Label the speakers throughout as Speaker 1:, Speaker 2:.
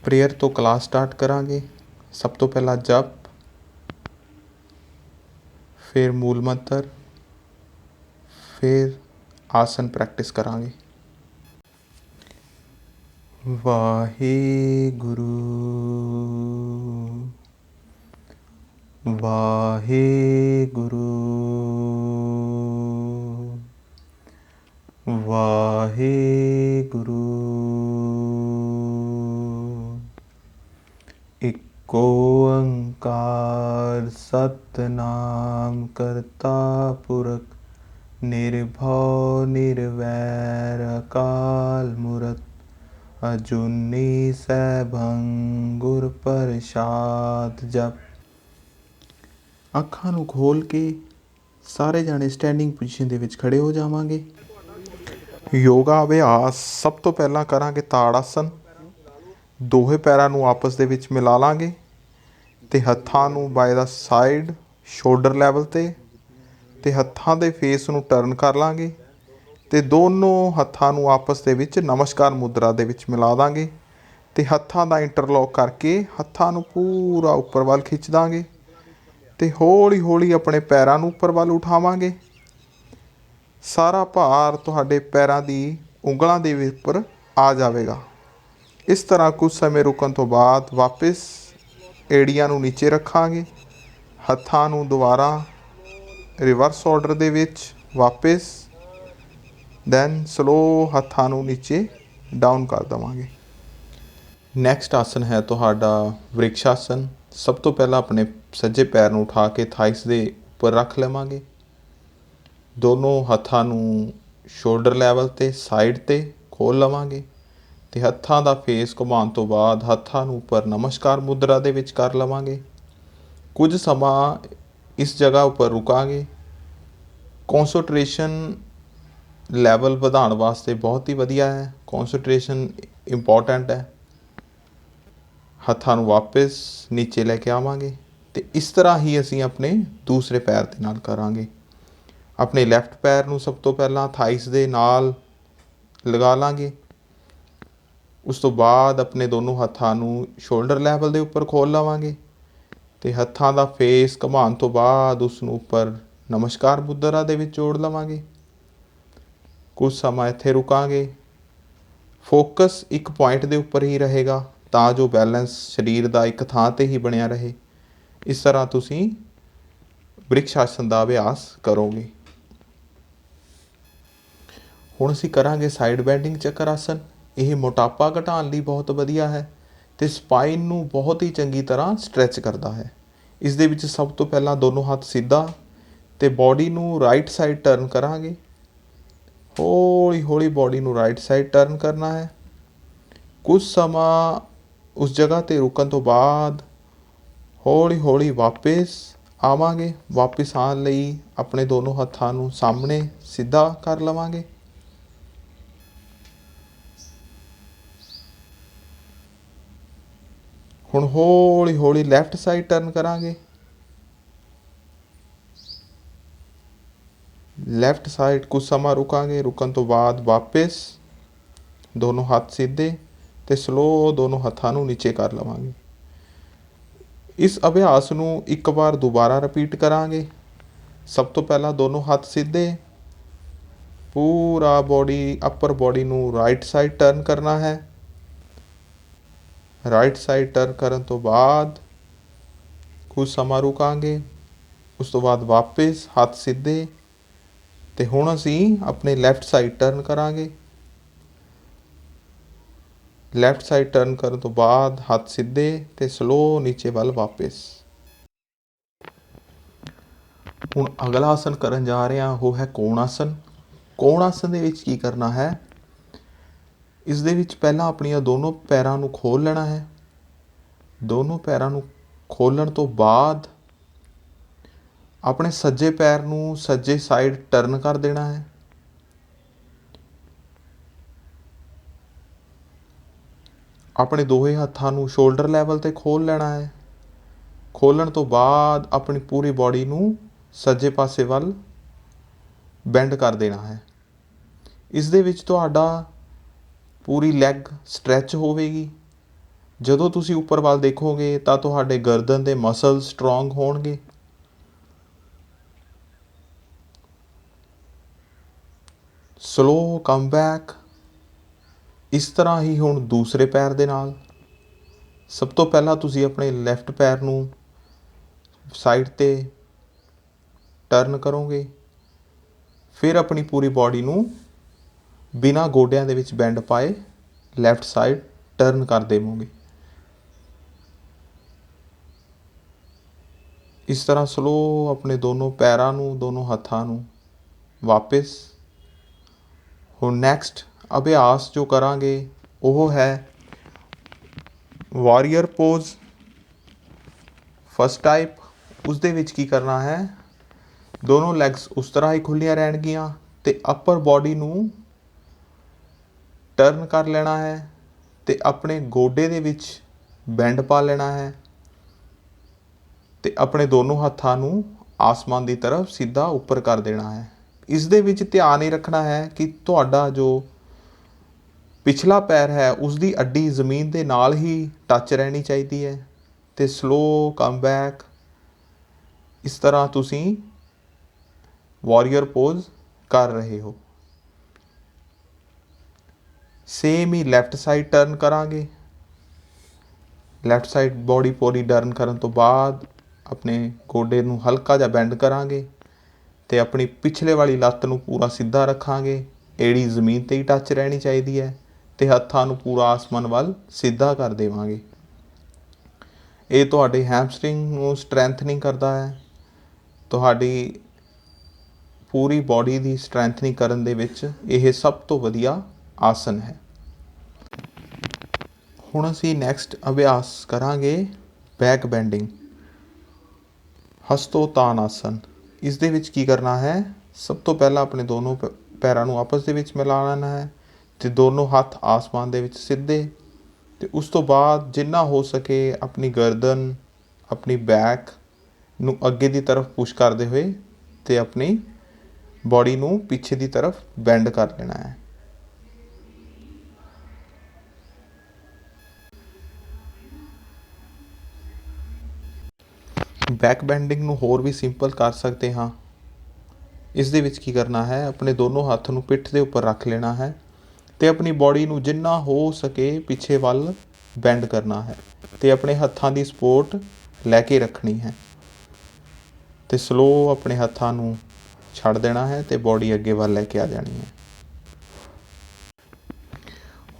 Speaker 1: Prayer तो class start करांगे। सब तो पहला जप, फिर मूल मंत्र, फिर आसन प्रैक्टिस करांगे। वाहेगुरु वाहेगुरु वाहेगुरु। इको ओंकार सतनाम करता पुरख, निर्भव निर्वैर अकाल मूरत, अजूनी सैभं गुर प्रसाद। जप। ਅੱਖਾਂ ਨੂੰ ਖੋਲ੍ਹ ਕੇ ਸਾਰੇ ਜਾਣੇ ਸਟੈਂਡਿੰਗ ਪੋਜੀਸ਼ਨ ਦੇ ਵਿੱਚ ਖੜ੍ਹੇ ਹੋ ਜਾਵਾਂਗੇ। ਯੋਗਾ ਅਭਿਆਸ ਸਭ ਤੋਂ ਪਹਿਲਾਂ ਕਰਾਂਗੇ ਤਾੜ ਆਸਨ। ਦੋਹੇ ਪੈਰਾਂ ਨੂੰ ਆਪਸ ਦੇ ਵਿੱਚ ਮਿਲਾ ਲਾਂਗੇ ਅਤੇ ਹੱਥਾਂ ਨੂੰ by the side shoulder level 'ਤੇ ਹੱਥਾਂ ਦੇ ਫੇਸ ਨੂੰ ਟਰਨ ਕਰ ਲਾਂਗੇ ਅਤੇ ਦੋਨੋਂ ਹੱਥਾਂ ਨੂੰ ਆਪਸ ਦੇ ਵਿੱਚ ਨਮਸਕਾਰ ਮੁਦਰਾ ਦੇ ਵਿੱਚ ਮਿਲਾ ਦਾਂਗੇ ਅਤੇ ਹੱਥਾਂ ਦਾ ਇੰਟਰਲੋਕ ਕਰਕੇ ਹੱਥਾਂ ਨੂੰ ਪੂਰਾ ਉੱਪਰ ਵੱਲ ਖਿੱਚ ਦਾਂਗੇ ਅਤੇ ਹੌਲੀ ਹੌਲੀ ਆਪਣੇ ਪੈਰਾਂ ਨੂੰ ਉੱਪਰ ਵੱਲ ਉਠਾਵਾਂਗੇ। ਸਾਰਾ ਭਾਰ ਤੁਹਾਡੇ ਪੈਰਾਂ ਦੀ ਉਂਗਲਾਂ ਦੇ ਉੱਪਰ ਆ ਜਾਵੇਗਾ। ਇਸ ਤਰ੍ਹਾਂ ਕੁਝ ਸਮੇਂ ਰੁਕਣ ਤੋਂ ਬਾਅਦ ਵਾਪਿਸ ਏੜੀਆਂ ਨੂੰ ਨੀਚੇ ਰੱਖਾਂਗੇ। ਹੱਥਾਂ ਨੂੰ ਦੁਬਾਰਾ ਰਿਵਰਸ ਆਰਡਰ ਦੇ ਵਿੱਚ ਵਾਪਿਸ ਦੈਨ ਸਲੋ ਹੱਥਾਂ ਨੂੰ ਨੀਚੇ ਡਾਊਨ ਕਰ ਦੇਵਾਂਗੇ। ਨੈਕਸਟ ਆਸਨ ਹੈ ਤੁਹਾਡਾ ਵ੍ਰਿਕਸ਼ ਆਸਨ। ਸਭ ਤੋਂ ਪਹਿਲਾਂ ਆਪਣੇ ਸੱਜੇ ਪੈਰ ਨੂੰ ਉਠਾ ਕੇ ਥਾਈਸ ਦੇ ਉੱਪਰ ਰੱਖ ਲਵਾਂਗੇ। ਦੋਨੋਂ ਹੱਥਾਂ ਨੂੰ ਸ਼ੋਲਡਰ ਲੈਵਲ 'ਤੇ ਸਾਈਡ 'ਤੇ ਖੋਲ੍ਹ ਲਵਾਂਗੇ ਅਤੇ ਹੱਥਾਂ ਦਾ ਫੇਸ ਘੁਮਾਉਣ ਤੋਂ ਬਾਅਦ ਹੱਥਾਂ ਨੂੰ ਉੱਪਰ ਨਮਸਕਾਰ ਮੁਦਰਾ ਦੇ ਵਿੱਚ ਕਰ ਲਵਾਂਗੇ। ਕੁਝ ਸਮਾਂ ਇਸ ਜਗ੍ਹਾ ਉੱਪਰ ਰੁਕਾਂਗੇ। ਕੌਂਸਨਟ੍ਰੇਸ਼ਨ ਲੈਵਲ ਵਧਾਉਣ ਵਾਸਤੇ ਬਹੁਤ ਹੀ ਵਧੀਆ ਹੈ। ਕੌਂਸਨਟ੍ਰੇਸ਼ਨ ਇੰਪੋਰਟੈਂਟ ਹੈ। ਹੱਥਾਂ ਨੂੰ ਵਾਪਿਸ ਨੀਚੇ ਲੈ ਕੇ ਆਵਾਂਗੇ ਅਤੇ ਇਸ ਤਰ੍ਹਾਂ ਹੀ ਅਸੀਂ ਆਪਣੇ ਦੂਸਰੇ ਪੈਰ ਦੇ ਨਾਲ ਕਰਾਂਗੇ। ਆਪਣੇ ਲੈਫਟ ਪੈਰ ਨੂੰ ਸਭ ਤੋਂ ਪਹਿਲਾਂ ਥਾਈਸ ਦੇ ਨਾਲ ਲਗਾ ਲਾਂਗੇ। ਉਸ ਤੋਂ ਬਾਅਦ ਆਪਣੇ ਦੋਨੋਂ ਹੱਥਾਂ ਨੂੰ ਸ਼ੋਲਡਰ ਲੈਵਲ ਦੇ ਉੱਪਰ ਖੋਲ੍ਹ ਲਵਾਂਗੇ ਅਤੇ ਹੱਥਾਂ ਦਾ ਫੇਸ ਘੁਮਾਉਣ ਤੋਂ ਬਾਅਦ ਉਸ ਨੂੰ ਉੱਪਰ ਨਮਸਕਾਰ ਮੁਦਰਾ ਦੇ ਵਿੱਚ ਜੋੜ ਲਵਾਂਗੇ। ਕੁਝ ਸਮਾਂ ਇੱਥੇ ਰੁਕਾਂਗੇ। ਫੋਕਸ ਇੱਕ ਪੁਆਇੰਟ ਦੇ ਉੱਪਰ ਹੀ ਰਹੇਗਾ ਤਾਂ ਜੋ ਬੈਲੈਂਸ ਸਰੀਰ ਦਾ ਇੱਕ ਥਾਂ 'ਤੇ ਹੀ ਬਣਿਆ ਰਹੇ। ਇਸ ਤਰ੍ਹਾਂ ਤੁਸੀਂ ਵ੍ਰਿਕਸ਼ ਆਸਨ ਦਾ ਅਭਿਆਸ ਕਰੋਗੇ। ਹੁਣ ਅਸੀਂ ਕਰਾਂਗੇ ਸਾਈਡ ਬੈਂਡਿੰਗ ਚੱਕਰ ਆਸਨ। ਇਹ ਮੋਟਾਪਾ ਘਟਾਉਣ ਲਈ ਬਹੁਤ ਵਧੀਆ ਹੈ ਅਤੇ ਸਪਾਈਨ ਨੂੰ ਬਹੁਤ ਹੀ ਚੰਗੀ ਤਰ੍ਹਾਂ ਸਟਰੈਚ ਕਰਦਾ ਹੈ। ਇਸ ਦੇ ਵਿੱਚ ਸਭ ਤੋਂ ਪਹਿਲਾਂ ਦੋਨੋਂ ਹੱਥ ਸਿੱਧਾ ਅਤੇ ਬੋਡੀ ਨੂੰ ਰਾਈਟ ਸਾਈਡ ਟਰਨ ਕਰਾਂਗੇ। ਹੌਲੀ ਹੌਲੀ ਬੋਡੀ ਨੂੰ ਰਾਈਟ ਸਾਈਡ ਟਰਨ ਕਰਨਾ ਹੈ। ਕੁਝ ਸਮਾਂ ਉਸ ਜਗ੍ਹਾ 'ਤੇ ਰੁਕਣ ਤੋਂ ਬਾਅਦ ਹੌਲੀ ਹੌਲੀ ਵਾਪਿਸ ਆਵਾਂਗੇ। ਵਾਪਿਸ ਆਉਣ ਲਈ ਆਪਣੇ ਦੋਨੋਂ ਹੱਥਾਂ ਨੂੰ ਸਾਹਮਣੇ ਸਿੱਧਾ ਕਰ ਲਵਾਂਗੇ। ਹੁਣ ਹੌਲੀ ਹੌਲੀ ਲੈਫਟ ਸਾਈਡ ਟਰਨ ਕਰਾਂਗੇ। ਲੈਫਟ ਸਾਈਡ ਕੁਝ ਸਮਾਂ ਰੁਕਾਂਗੇ। ਰੁਕਣ ਤੋਂ ਬਾਅਦ ਵਾਪਿਸ ਦੋਨੋਂ ਹੱਥ ਸਿੱਧੇ ਅਤੇ ਸਲੋ ਦੋਨੋਂ ਹੱਥਾਂ ਨੂੰ ਨੀਚੇ ਕਰ ਲਵਾਂਗੇ। ਇਸ ਅਭਿਆਸ ਨੂੰ ਇੱਕ ਵਾਰ ਦੁਬਾਰਾ ਰਿਪੀਟ ਕਰਾਂਗੇ। ਸਭ ਤੋਂ ਪਹਿਲਾਂ ਦੋਨੋਂ ਹੱਥ ਸਿੱਧੇ, ਪੂਰਾ ਬੋਡੀ ਅੱਪਰ ਬੋਡੀ ਨੂੰ ਰਾਈਟ ਸਾਈਡ ਟਰਨ ਕਰਨਾ ਹੈ। ਰਾਈਟ ਸਾਈਡ ਟਰਨ ਕਰਨ ਤੋਂ ਬਾਅਦ ਕੁਝ ਸਮਾਂ ਰੁਕਾਂਗੇ। ਉਸ ਤੋਂ ਬਾਅਦ ਵਾਪਿਸ ਹੱਥ ਸਿੱਧੇ ਅਤੇ ਹੁਣ ਅਸੀਂ ਆਪਣੇ ਲੈਫਟ ਸਾਈਡ ਟਰਨ ਕਰਾਂਗੇ। ਲੈਫਟ ਸਾਈਡ ਟਰਨ ਕਰਨ ਤੋਂ ਬਾਅਦ ਹੱਥ ਸਿੱਧੇ ਅਤੇ ਸਲੋ ਨੀਚੇ ਵੱਲ ਵਾਪਿਸ। ਹੁਣ ਅਗਲਾ ਆਸਨ ਕਰਨ ਜਾ ਰਹੇ ਹਾਂ, ਉਹ ਹੈ ਕੋਣ ਆਸਨ। ਕੋਣ ਆਸਨ ਦੇ ਵਿੱਚ ਕੀ ਕਰਨਾ ਹੈ, ਇਸ ਦੇ ਵਿੱਚ ਪਹਿਲਾਂ ਆਪਣੀਆਂ ਦੋਨੋਂ ਪੈਰਾਂ ਨੂੰ ਖੋਲ੍ਹ ਲੈਣਾ ਹੈ। ਦੋਨੋਂ ਪੈਰਾਂ ਨੂੰ ਖੋਲ੍ਹਣ ਤੋਂ ਬਾਅਦ ਆਪਣੇ ਸੱਜੇ ਪੈਰ ਨੂੰ ਸੱਜੇ ਸਾਈਡ ਟਰਨ ਕਰ ਦੇਣਾ ਹੈ। ਆਪਣੇ ਦੋਹੇ ਹੱਥਾਂ ਨੂੰ ਸ਼ੋਲਡਰ ਲੈਵਲ 'ਤੇ ਖੋਲ੍ਹ ਲੈਣਾ ਹੈ। ਖੋਲ੍ਹਣ ਤੋਂ ਬਾਅਦ ਆਪਣੀ ਪੂਰੀ ਬੋਡੀ ਨੂੰ ਸੱਜੇ ਪਾਸੇ ਵੱਲ ਬੈਂਡ ਕਰ ਦੇਣਾ ਹੈ। ਇਸ ਦੇ ਵਿੱਚ ਤੁਹਾਡਾ ਪੂਰੀ ਲੈਗ ਸਟਰੈਚ ਹੋਵੇਗੀ। ਜਦੋਂ ਤੁਸੀਂ ਉੱਪਰ ਵੱਲ ਦੇਖੋਗੇ ਤਾਂ ਤੁਹਾਡੇ ਗਰਦਨ ਦੇ ਮਸਲ ਸਟਰੋਂਗ ਹੋਣਗੇ। Slow come back. ਇਸ ਤਰ੍ਹਾਂ ਹੀ ਹੁਣ ਦੂਸਰੇ ਪੈਰ ਦੇ ਨਾਲ। ਸਭ ਤੋਂ ਪਹਿਲਾਂ ਤੁਸੀਂ ਆਪਣੇ ਲੈਫਟ ਪੈਰ ਨੂੰ ਸਾਈਡ 'ਤੇ ਟਰਨ ਕਰੋਗੇ, ਫਿਰ ਆਪਣੀ ਪੂਰੀ ਬਾਡੀ ਨੂੰ ਬਿਨਾਂ ਗੋਡਿਆਂ ਦੇ ਵਿੱਚ ਬੈਂਡ ਪਾਏ ਲੈਫਟ ਸਾਈਡ ਟਰਨ ਕਰ ਦੇਵੋਗੇ। ਇਸ ਤਰ੍ਹਾਂ ਸਲੋ ਆਪਣੇ ਦੋਨੋਂ ਪੈਰਾਂ ਨੂੰ, ਦੋਨੋਂ ਹੱਥਾਂ ਨੂੰ ਵਾਪਿਸ। ਹੁਣ ਨੈਕਸਟ ਅਭਿਆਸ ਜੋ ਕਰਾਂਗੇ ਉਹ ਹੈ ਵਾਰੀਅਰ ਪੋਜ਼ ਫਸਟ ਟਾਈਪ। ਉਸ ਦੇ ਵਿੱਚ ਕੀ ਕਰਨਾ ਹੈ, ਦੋਨੋਂ ਲੈਗਸ ਉਸ ਤਰ੍ਹਾਂ ਹੀ ਖੁੱਲ੍ਹੀਆਂ ਰਹਿਣਗੀਆਂ ਅਤੇ ਅੱਪਰ ਬਾਡੀ ਨੂੰ ਟਰਨ ਕਰ ਲੈਣਾ ਹੈ ਅਤੇ ਆਪਣੇ ਗੋਡੇ ਦੇ ਵਿੱਚ ਬੈਂਡ ਪਾ ਲੈਣਾ ਹੈ ਅਤੇ ਆਪਣੇ ਦੋਨੋਂ ਹੱਥਾਂ ਨੂੰ ਆਸਮਾਨ ਦੀ ਤਰਫ ਸਿੱਧਾ ਉੱਪਰ ਕਰ ਦੇਣਾ ਹੈ। ਇਸ ਦੇ ਵਿੱਚ ਧਿਆਨ ਇਹ ਰੱਖਣਾ ਹੈ ਕਿ ਤੁਹਾਡਾ ਜੋ ਪਿਛਲਾ ਪੈਰ ਹੈ ਉਸ ਦੀ ਅੱਡੀ ਜ਼ਮੀਨ ਦੇ ਨਾਲ ਹੀ ਟੱਚ ਰਹਿਣੀ ਚਾਹੀਦੀ ਹੈ। ਅਤੇ ਸਲੋ ਕਮ ਬੈਕ। ਇਸ ਤਰ੍ਹਾਂ ਤੁਸੀਂ ਵਾਰੀਅਰ ਪੋਜ਼ ਕਰ ਰਹੇ ਹੋ। ਸੇਮ ਹੀ ਲੈਫਟ ਸਾਈਡ ਟਰਨ ਕਰਾਂਗੇ। ਲੈਫਟ ਸਾਈਡ ਬੋਡੀ ਪੂਰੀ ਟਰਨ ਕਰਨ ਤੋਂ ਬਾਅਦ ਆਪਣੇ ਗੋਡੇ ਨੂੰ ਹਲਕਾ ਜਿਹਾ ਬੈਂਡ ਕਰਾਂਗੇ ਅਤੇ ਆਪਣੀ ਪਿਛਲੇ ਵਾਲੀ ਲੱਤ ਨੂੰ ਪੂਰਾ ਸਿੱਧਾ ਰੱਖਾਂਗੇ। ਏੜੀ ਜ਼ਮੀਨ 'ਤੇ ਹੀ ਟੱਚ ਰਹਿਣੀ ਚਾਹੀਦੀ ਹੈ ਅਤੇ ਹੱਥਾਂ ਨੂੰ ਪੂਰਾ ਆਸਮਾਨ ਵੱਲ ਸਿੱਧਾ ਕਰ ਦੇਵਾਂਗੇ। ਇਹ ਤੁਹਾਡੇ ਹੈਮਸਟਰਿੰਗ ਨੂੰ ਸਟਰੈਂਥਨਿੰਗ ਕਰਦਾ ਹੈ। ਤੁਹਾਡੀ ਪੂਰੀ ਬਾਡੀ ਦੀ ਸਟਰੈਂਥਨਿੰਗ ਕਰਨ ਦੇ ਵਿੱਚ ਇਹ ਸਭ ਤੋਂ ਵਧੀਆ ਆਸਨ ਹੈ। ਹੁਣ ਅਸੀਂ ਨੈਕਸਟ ਅਭਿਆਸ ਕਰਾਂਗੇ ਬੈਕ ਬੈਂਡਿੰਗ ਹਸਤੋਤਾਨ ਆਸਨ। ਇਸ ਦੇ ਵਿੱਚ ਕੀ ਕਰਨਾ ਹੈ, ਸਭ ਤੋਂ ਪਹਿਲਾਂ ਆਪਣੇ ਦੋਨੋਂ ਪੈਰਾਂ ਨੂੰ ਆਪਸ ਦੇ ਵਿੱਚ ਮਿਲਾ ਲੈਣਾ ਹੈ ਅਤੇ ਦੋਨੋਂ ਹੱਥ ਆਸਮਾਨ ਦੇ ਵਿੱਚ ਸਿੱਧੇ। ਅਤੇ ਉਸ ਤੋਂ ਬਾਅਦ ਜਿੰਨਾ ਹੋ ਸਕੇ ਆਪਣੀ ਗਰਦਨ, ਆਪਣੀ ਬੈਕ ਨੂੰ ਅੱਗੇ ਦੀ ਤਰਫ ਪੁਸ਼ ਕਰਦੇ ਹੋਏ ਅਤੇ ਆਪਣੀ ਬਾਡੀ ਨੂੰ ਪਿੱਛੇ ਦੀ ਤਰਫ ਬੈਂਡ ਕਰ ਲੈਣਾ ਹੈ। ਬੈਕ ਬੈਂਡਿੰਗ ਨੂੰ ਹੋਰ ਵੀ ਸਿੰਪਲ ਕਰ ਸਕਦੇ ਹਾਂ। ਇਸ ਦੇ ਵਿੱਚ ਕੀ ਕਰਨਾ ਹੈ, ਆਪਣੇ ਦੋਨੋਂ ਹੱਥ ਨੂੰ ਪਿੱਠ ਦੇ ਉੱਪਰ ਰੱਖ ਲੈਣਾ ਹੈ ਅਤੇ ਆਪਣੀ ਬਾਡੀ ਨੂੰ ਜਿੰਨਾ ਹੋ ਸਕੇ ਪਿੱਛੇ ਵੱਲ ਬੈਂਡ ਕਰਨਾ ਹੈ ਅਤੇ ਆਪਣੇ ਹੱਥਾਂ ਦੀ ਸਪੋਰਟ ਲੈ ਕੇ ਰੱਖਣੀ ਹੈ ਅਤੇ ਸਲੋ ਆਪਣੇ ਹੱਥਾਂ ਨੂੰ ਛੱਡ ਦੇਣਾ ਹੈ ਅਤੇ ਬਾਡੀ ਅੱਗੇ ਵੱਲ ਲੈ ਕੇ ਆ ਜਾਣੀ ਹੈ।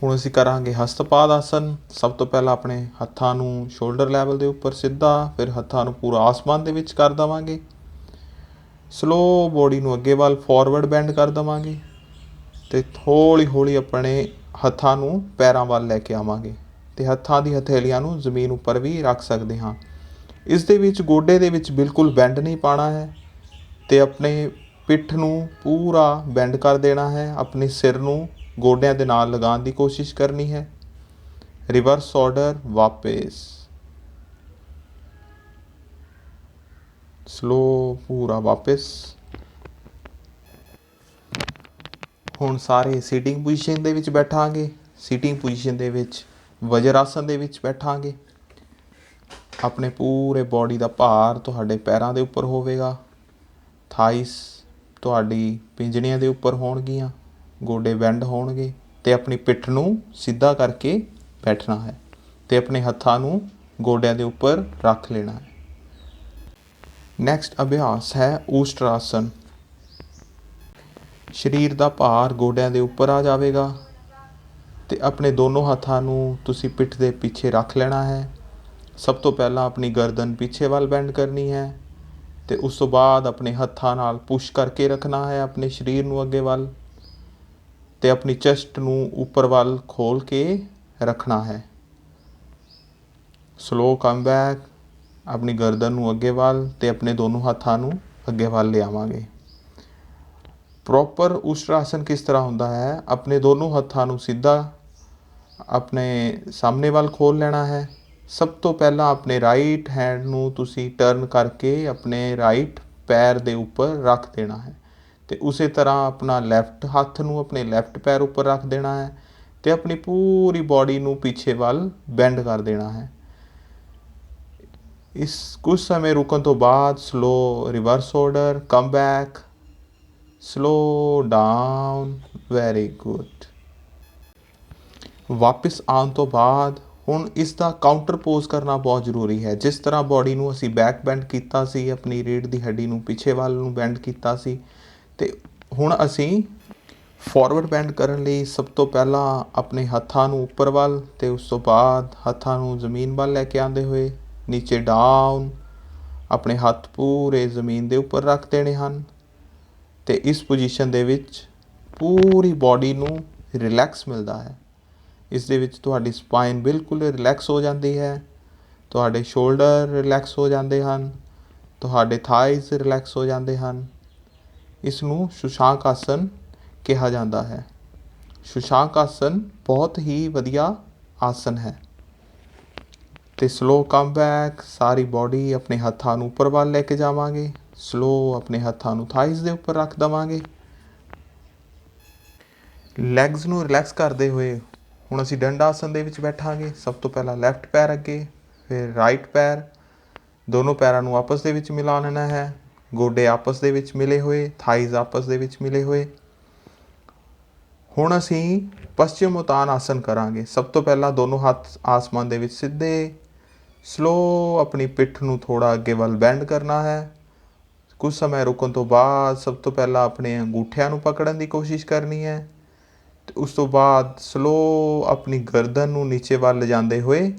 Speaker 1: ਹੁਣ ਅਸੀਂ ਕਰਾਂਗੇ ਹਸਤਪਾਦ ਆਸਨ। ਸਭ ਤੋਂ ਪਹਿਲਾਂ ਆਪਣੇ ਹੱਥਾਂ ਨੂੰ ਸ਼ੋਲਡਰ ਲੈਵਲ ਦੇ ਉੱਪਰ ਸਿੱਧਾ, ਫਿਰ ਹੱਥਾਂ ਨੂੰ ਪੂਰਾ ਆਸਮਾਨ ਦੇ ਵਿੱਚ ਕਰ ਦੇਵਾਂਗੇ। ਸਲੋ ਬਾਡੀ ਨੂੰ ਅੱਗੇ ਵੱਲ ਫਾਰਵਰਡ ਬੈਂਡ ਕਰ ਦੇਵਾਂਗੇ ਅਤੇ ਹੌਲੀ ਹੌਲੀ ਆਪਣੇ ਹੱਥਾਂ ਨੂੰ ਪੈਰਾਂ ਵੱਲ ਲੈ ਕੇ ਆਵਾਂਗੇ ਅਤੇ ਹੱਥਾਂ ਦੀ ਹਥੇਲੀਆਂ ਨੂੰ ਜ਼ਮੀਨ ਉੱਪਰ ਵੀ ਰੱਖ ਸਕਦੇ ਹਾਂ। ਇਸ ਦੇ ਵਿੱਚ ਗੋਡੇ ਦੇ ਵਿੱਚ ਬਿਲਕੁਲ ਬੈਂਡ ਨਹੀਂ ਪਾਉਣਾ ਹੈ ਅਤੇ ਆਪਣੇ ਪਿੱਠ ਨੂੰ ਪੂਰਾ ਬੈਂਡ ਕਰ ਦੇਣਾ ਹੈ। ਆਪਣੇ ਸਿਰ ਨੂੰ ਗੋਡਿਆਂ ਦੇ ਨਾਲ ਲਗਾਉਣ ਦੀ ਕੋਸ਼ਿਸ਼ ਕਰਨੀ ਹੈ। ਰਿਵਰਸ ਆਰਡਰ ਵਾਪਿਸ ਸਲੋ ਪੂਰਾ ਵਾਪਿਸ। ਹੁਣ ਸਾਰੇ ਸੀਟਿੰਗ ਪੋਜੀਸ਼ਨ ਦੇ ਵਿੱਚ ਬੈਠਾਂਗੇ। ਸੀਟਿੰਗ ਪੋਜੀਸ਼ਨ ਦੇ ਵਿੱਚ ਵਜਰ ਆਸਨ ਦੇ ਵਿੱਚ ਬੈਠਾਂਗੇ। ਆਪਣੇ ਪੂਰੇ ਬਾਡੀ ਦਾ ਭਾਰ ਤੁਹਾਡੇ ਪੈਰਾਂ ਦੇ ਉੱਪਰ ਹੋਵੇਗਾ। ਥਾਈਸ ਤੁਹਾਡੀ ਪਿੰਜਣੀਆਂ ਦੇ ਉੱਪਰ ਹੋਣਗੀਆਂ, ਗੋਡੇ ਬੈਂਡ ਹੋਣਗੇ ਅਤੇ ਆਪਣੀ ਪਿੱਠ ਨੂੰ ਸਿੱਧਾ ਕਰਕੇ ਬੈਠਣਾ ਹੈ ਅਤੇ ਆਪਣੇ ਹੱਥਾਂ ਨੂੰ ਗੋਡਿਆਂ ਦੇ ਉੱਪਰ ਰੱਖ ਲੈਣਾ ਹੈ। ਨੈਕਸਟ ਅਭਿਆਸ ਹੈ ਊਸ਼ਟਰ ਆਸਨ। ਸਰੀਰ ਦਾ ਭਾਰ ਗੋਡਿਆਂ ਦੇ ਉੱਪਰ ਆ ਜਾਵੇਗਾ ਅਤੇ ਆਪਣੇ ਦੋਨੋਂ ਹੱਥਾਂ ਨੂੰ ਤੁਸੀਂ ਪਿੱਠ ਦੇ ਪਿੱਛੇ ਰੱਖ ਲੈਣਾ ਹੈ। ਸਭ ਤੋਂ ਪਹਿਲਾਂ ਆਪਣੀ ਗਰਦਨ ਪਿੱਛੇ ਵੱਲ ਬੈਂਡ ਕਰਨੀ ਹੈ ਅਤੇ ਉਸ ਤੋਂ ਬਾਅਦ ਆਪਣੇ ਹੱਥਾਂ ਨਾਲ ਪੁਸ਼ ਕਰਕੇ ਰੱਖਣਾ ਹੈ ਆਪਣੇ ਸਰੀਰ ਨੂੰ ਅੱਗੇ ਵੱਲ ਅਤੇ ਆਪਣੀ ਚੈਸਟ ਨੂੰ ਉੱਪਰ ਵੱਲ ਖੋਲ੍ਹ ਕੇ ਰੱਖਣਾ ਹੈ। Slow come back. ਆਪਣੀ ਗਰਦਨ ਨੂੰ ਅੱਗੇ ਵੱਲ ਅਤੇ ਆਪਣੇ ਦੋਨੋਂ ਹੱਥਾਂ ਨੂੰ ਅੱਗੇ ਵੱਲ ਲਿਆਵਾਂਗੇ। ਪ੍ਰੋਪਰ ਊਸ਼ਟਰ ਆਸਨ ਕਿਸ ਤਰ੍ਹਾਂ ਹੁੰਦਾ ਹੈ, ਆਪਣੇ ਦੋਨੋਂ ਹੱਥਾਂ ਨੂੰ ਸਿੱਧਾ ਆਪਣੇ ਸਾਹਮਣੇ ਵੱਲ ਖੋਲ੍ਹ ਲੈਣਾ ਹੈ। ਸਭ ਤੋਂ ਪਹਿਲਾਂ ਆਪਣੇ ਰਾਈਟ ਹੈਂਡ ਨੂੰ ਤੁਸੀਂ ਟਰਨ ਕਰਕੇ ਆਪਣੇ ਰਾਈਟ ਪੈਰ ਦੇ ਉੱਪਰ ਰੱਖ ਦੇਣਾ ਹੈ ਅਤੇ ਉਸੇ ਤਰ੍ਹਾਂ ਆਪਣਾ ਲੈਫਟ ਹੱਥ ਨੂੰ ਆਪਣੇ ਲੈਫਟ ਪੈਰ ਉੱਪਰ ਰੱਖ ਦੇਣਾ ਹੈ ਤੇ ਆਪਣੀ ਪੂਰੀ ਬੋਡੀ ਨੂੰ ਪਿੱਛੇ ਵੱਲ ਬੈਂਡ ਕਰ ਦੇਣਾ ਹੈ। ਇਸ ਕੁਝ ਸਮੇਂ ਰੁਕਣ ਤੋਂ ਬਾਅਦ slow reverse order, come back, slow down, very good. ਵਾਪਿਸ ਆਉਣ ਤੋਂ ਬਾਅਦ ਹੁਣ ਇਸ ਦਾ ਕਾਊਂਟਰ ਪੋਜ਼ ਕਰਨਾ ਬਹੁਤ ਜ਼ਰੂਰੀ ਹੈ। ਜਿਸ ਤਰ੍ਹਾਂ ਬੋਡੀ ਨੂੰ ਅਸੀਂ ਬੈਕ ਬੈਂਡ ਕੀਤਾ ਸੀ, ਆਪਣੀ ਰੀੜ੍ਹ ਦੀ ਹੱਡੀ ਨੂੰ ਪਿੱਛੇ ਵੱਲ ਨੂੰ ਬੈਂਡ ਕੀਤਾ ਸੀ, ਤੇ ਹੁਣ ਅਸੀਂ ਫਾਰਵਰਡ ਬੈਂਡ ਕਰਨ ਲਈ ਸਭ ਤੋਂ ਪਹਿਲਾਂ ਆਪਣੇ ਹੱਥਾਂ ਨੂੰ ਉੱਪਰ ਵੱਲ ਅਤੇ ਉਸ ਤੋਂ ਬਾਅਦ ਹੱਥਾਂ ਨੂੰ ਜ਼ਮੀਨ ਵੱਲ ਲੈ ਕੇ ਆਉਂਦੇ ਹੋਏ ਨੀਚੇ ਡਾਊਨ, ਆਪਣੇ ਹੱਥ ਪੂਰੇ ਜ਼ਮੀਨ ਦੇ ਉੱਪਰ ਰੱਖ ਦੇਣੇ ਹਨ। ਅਤੇ ਇਸ ਪੋਜੀਸ਼ਨ ਦੇ ਵਿੱਚ ਪੂਰੀ ਬੋਡੀ ਨੂੰ ਰਿਲੈਕਸ ਮਿਲਦਾ ਹੈ। ਇਸ ਦੇ ਵਿੱਚ ਤੁਹਾਡੀ ਸਪਾਈਨ ਬਿਲਕੁਲ ਰਿਲੈਕਸ ਹੋ ਜਾਂਦੀ ਹੈ, ਤੁਹਾਡੇ ਸ਼ੋਲਡਰ ਰਿਲੈਕਸ ਹੋ ਜਾਂਦੇ ਹਨ, ਤੁਹਾਡੇ ਥਾਈਜ਼ ਰਿਲੈਕਸ ਹੋ ਜਾਂਦੇ ਹਨ। ਇਸ ਨੂੰ ਸ਼ੁਸ਼ਾਂਕ ਆਸਨ ਕਿਹਾ ਜਾਂਦਾ ਹੈ। ਸ਼ੁਸ਼ਾਂਕ ਆਸਨ ਬਹੁਤ ਹੀ ਵਧੀਆ ਆਸਨ ਹੈ। ਅਤੇ ਸਲੋ ਕਮ ਬੈਕ, ਸਾਰੀ ਬੋਡੀ ਆਪਣੇ ਹੱਥਾਂ ਨੂੰ ਉੱਪਰ ਵੱਲ ਲੈ ਕੇ ਜਾਵਾਂਗੇ। ਸਲੋ ਆਪਣੇ ਹੱਥਾਂ ਨੂੰ ਥਾਈਜ਼ ਦੇ ਉੱਪਰ ਰੱਖ ਦੇਵਾਂਗੇ। ਲੈਗਜ਼ ਨੂੰ ਰਿਲੈਕਸ ਕਰਦੇ ਹੋਏ ਹੁਣ ਅਸੀਂ ਡੰਡਾ ਆਸਨ ਦੇ ਵਿੱਚ ਬੈਠਾਂਗੇ। ਸਭ ਤੋਂ ਪਹਿਲਾਂ ਲੈਫਟ ਪੈਰ ਅੱਗੇ, ਫਿਰ ਰਾਈਟ ਪੈਰ, ਦੋਨੋਂ ਪੈਰਾਂ ਨੂੰ ਆਪਸ ਦੇ ਵਿੱਚ ਮਿਲਾ ਲੈਣਾ ਹੈ। ਗੋਡੇ ਆਪਸ ਦੇ ਵਿੱਚ ਮਿਲੇ ਹੋਏ, ਥਾਈਜ਼ ਆਪਸ ਦੇ ਵਿੱਚ ਮਿਲੇ ਹੋਏ। ਹੁਣ ਅਸੀਂ ਪਸ਼ਚਿਮ ਉਤਾਨ ਆਸਨ ਕਰਾਂਗੇ। ਸਭ ਤੋਂ ਪਹਿਲਾਂ ਦੋਨੋਂ ਹੱਥ ਆਸਮਾਨ ਦੇ ਵਿੱਚ ਸਿੱਧੇ, ਸਲੋ ਆਪਣੀ ਪਿੱਠ ਨੂੰ ਥੋੜ੍ਹਾ ਅੱਗੇ ਵੱਲ ਬੈਂਡ ਕਰਨਾ ਹੈ। ਕੁਝ ਸਮੇਂ ਰੁਕਣ ਤੋਂ ਬਾਅਦ ਸਭ ਤੋਂ ਪਹਿਲਾਂ ਆਪਣੇ ਅੰਗੂਠਿਆਂ ਨੂੰ ਪਕੜਨ ਦੀ ਕੋਸ਼ਿਸ਼ ਕਰਨੀ ਹੈ। ਅਤੇ ਉਸ ਤੋਂ ਬਾਅਦ ਸਲੋ ਆਪਣੀ ਗਰਦਨ ਨੂੰ ਨੀਚੇ ਵੱਲ ਲਿਜਾਂਦੇ ਹੋਏ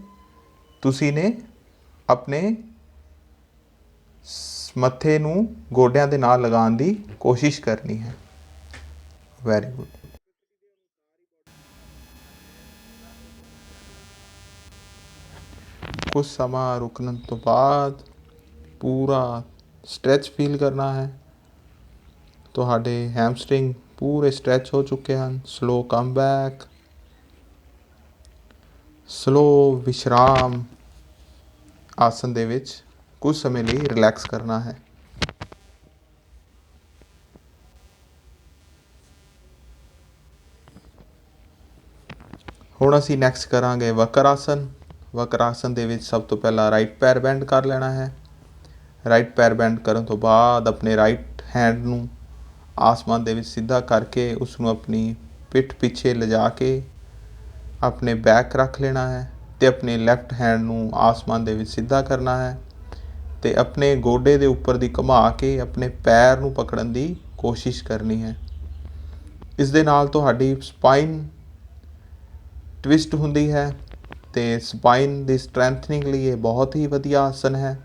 Speaker 1: ਤੁਸੀਂ ਨੇ ਆਪਣੇ ਮੱਥੇ ਨੂੰ ਗੋਡਿਆਂ ਦੇ ਨਾਲ ਲਗਾਉਣ ਦੀ ਕੋਸ਼ਿਸ਼ ਕਰਨੀ ਹੈ। Very good. ਕੁਝ ਸਮਾਂ ਰੁਕਣ ਤੋਂ ਬਾਅਦ ਪੂਰਾ ਸਟ੍ਰੈਚ ਫੀਲ ਕਰਨਾ ਹੈ। ਤੁਹਾਡੇ ਹੈਮਸਟਰਿੰਗ ਪੂਰੇ ਸਟ੍ਰੈਚ ਹੋ ਚੁੱਕੇ ਹਨ। ਸਲੋ ਕਮ ਬੈਕ, ਸਲੋ ਵਿਸ਼ਰਾਮ ਆਸਨ ਦੇ ਵਿੱਚ ਕੁਝ ਸਮੇਂ ਲਈ ਰਿਲੈਕਸ ਕਰਨਾ ਹੈ। ਹੁਣ ਅਸੀਂ ਨੈਕਸਟ ਕਰਾਂਗੇ ਵਕਰ ਆਸਨ। ਵਕਰ ਆਸਨ ਦੇ ਵਿੱਚ ਸਭ ਤੋਂ ਪਹਿਲਾਂ ਰਾਈਟ ਪੈਰ ਬੈਂਡ ਕਰ ਲੈਣਾ ਹੈ। ਰਾਈਟ ਪੈਰ ਬੈਂਡ ਕਰਨ ਤੋਂ ਬਾਅਦ ਆਪਣੇ ਰਾਈਟ ਹੈਂਡ ਨੂੰ ਆਸਮਾਨ ਦੇ ਵਿੱਚ ਸਿੱਧਾ ਕਰਕੇ ਉਸ ਨੂੰ ਆਪਣੀ ਪਿੱਠ ਪਿੱਛੇ ਲਿਜਾ ਕੇ ਆਪਣੇ ਬੈਕ ਰੱਖ ਲੈਣਾ ਹੈ ਅਤੇ ਆਪਣੇ ਲੈਫਟ ਹੈਂਡ ਨੂੰ ਆਸਮਾਨ ਦੇ ਵਿੱਚ ਸਿੱਧਾ ਕਰਨਾ ਹੈ ਅਤੇ ਆਪਣੇ ਗੋਡੇ ਦੇ ਉੱਪਰ ਦੀ ਘੁਮਾ ਕੇ ਆਪਣੇ ਪੈਰ ਨੂੰ ਪਕੜਨ ਦੀ ਕੋਸ਼ਿਸ਼ ਕਰਨੀ ਹੈ। ਇਸ ਦੇ ਨਾਲ ਤੁਹਾਡੀ ਸਪਾਈਨ ਟਵਿਸਟ ਹੁੰਦੀ ਹੈ ਅਤੇ ਸਪਾਈਨ ਦੀ ਸਟਰੈਂਥਨਿੰਗ ਲਈ ਇਹ ਬਹੁਤ ਹੀ ਵਧੀਆ ਆਸਨ ਹੈ।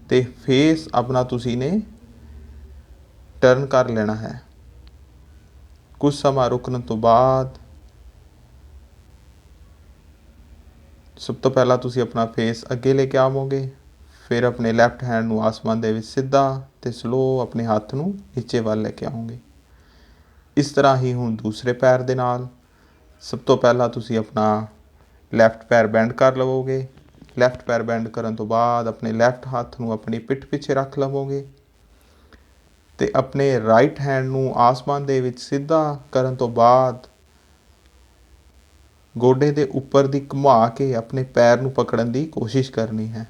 Speaker 1: ਅਤੇ ਫੇਸ ਆਪਣਾ ਤੁਸੀਂ ਨੇ ਟਰਨ ਕਰ ਲੈਣਾ ਹੈ। ਕੁਝ ਸਮਾਂ ਰੁਕਣ ਤੋਂ ਬਾਅਦ ਸਭ ਤੋਂ ਪਹਿਲਾਂ ਤੁਸੀਂ ਆਪਣਾ ਫੇਸ ਅੱਗੇ ਲੈ ਕੇ ਆਵੋਗੇ, ਫਿਰ ਆਪਣੇ ਲੈਫਟ ਹੈਂਡ ਨੂੰ ਆਸਮਾਨ ਦੇ ਵਿੱਚ ਸਿੱਧਾ ਅਤੇ ਸਲੋ ਆਪਣੇ ਹੱਥ ਨੂੰ ਨੀਚੇ ਵੱਲ ਲੈ ਕੇ ਆਓਗੇ। ਇਸ ਤਰ੍ਹਾਂ ਹੀ ਹੁਣ ਦੂਸਰੇ ਪੈਰ ਦੇ ਨਾਲ ਸਭ ਤੋਂ ਪਹਿਲਾਂ ਤੁਸੀਂ ਆਪਣਾ ਲੈਫਟ ਪੈਰ ਬੈਂਡ ਕਰ ਲਵੋਗੇ। ਲੈਫਟ ਪੈਰ ਬੈਂਡ ਕਰਨ ਤੋਂ ਬਾਅਦ ਆਪਣੇ ਲੈਫਟ ਹੱਥ ਨੂੰ ਆਪਣੀ ਪਿੱਠ ਪਿੱਛੇ ਰੱਖ ਲਵੋਗੇ ਅਤੇ ਆਪਣੇ ਰਾਈਟ ਹੈਂਡ ਨੂੰ ਆਸਮਾਨ ਦੇ ਵਿੱਚ ਸਿੱਧਾ ਕਰਨ ਤੋਂ ਬਾਅਦ ਗੋਡੇ ਦੇ ਉੱਪਰ ਦੀ ਘੁਮਾ ਕੇ ਆਪਣੇ ਪੈਰ ਨੂੰ ਪਕੜਨ ਦੀ ਕੋਸ਼ਿਸ਼ ਕਰਨੀ ਹੈ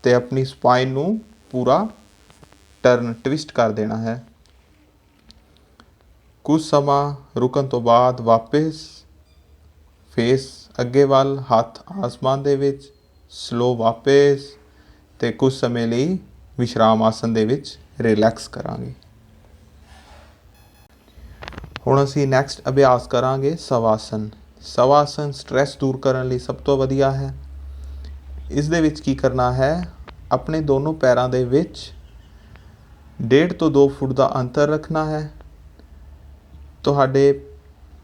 Speaker 1: ਅਤੇ ਆਪਣੀ ਸਪਾਈਨ ਨੂੰ ਪੂਰਾ ਟਵਿਸਟ ਕਰ ਦੇਣਾ ਹੈ। ਕੁਝ ਸਮਾਂ ਰੁਕਣ ਤੋਂ ਬਾਅਦ ਵਾਪਸ ਫੇਸ ਅੱਗੇ ਵੱਲ, ਹੱਥ ਆਸਮਾਨ ਦੇ ਵਿੱਚ, ਸਲੋ ਵਾਪਸ ਅਤੇ ਕੁਝ ਸਮੇਂ ਲਈ ਵਿਸ਼ਰਾਮ ਆਸਨ ਦੇ ਵਿੱਚ ਰਿਲੈਕਸ ਕਰਾਂਗੇ। ਹੁਣ ਅਸੀਂ ਨੈਕਸਟ ਅਭਿਆਸ ਕਰਾਂਗੇ ਸਵਾਸਨ। ਸਵਾਸਨ ਸਟ੍ਰੈਸ ਦੂਰ ਕਰਨ ਲਈ ਸਭ ਤੋਂ ਵਧੀਆ ਹੈ। ਇਸ ਦੇ ਵਿੱਚ ਕੀ ਕਰਨਾ ਹੈ, ਆਪਣੇ ਦੋਨੋਂ ਪੈਰਾਂ ਦੇ ਵਿੱਚ 1.5 ਤੋਂ 2 ਫੁੱਟ ਦਾ ਅੰਤਰ ਰੱਖਣਾ ਹੈ। ਤੁਹਾਡੇ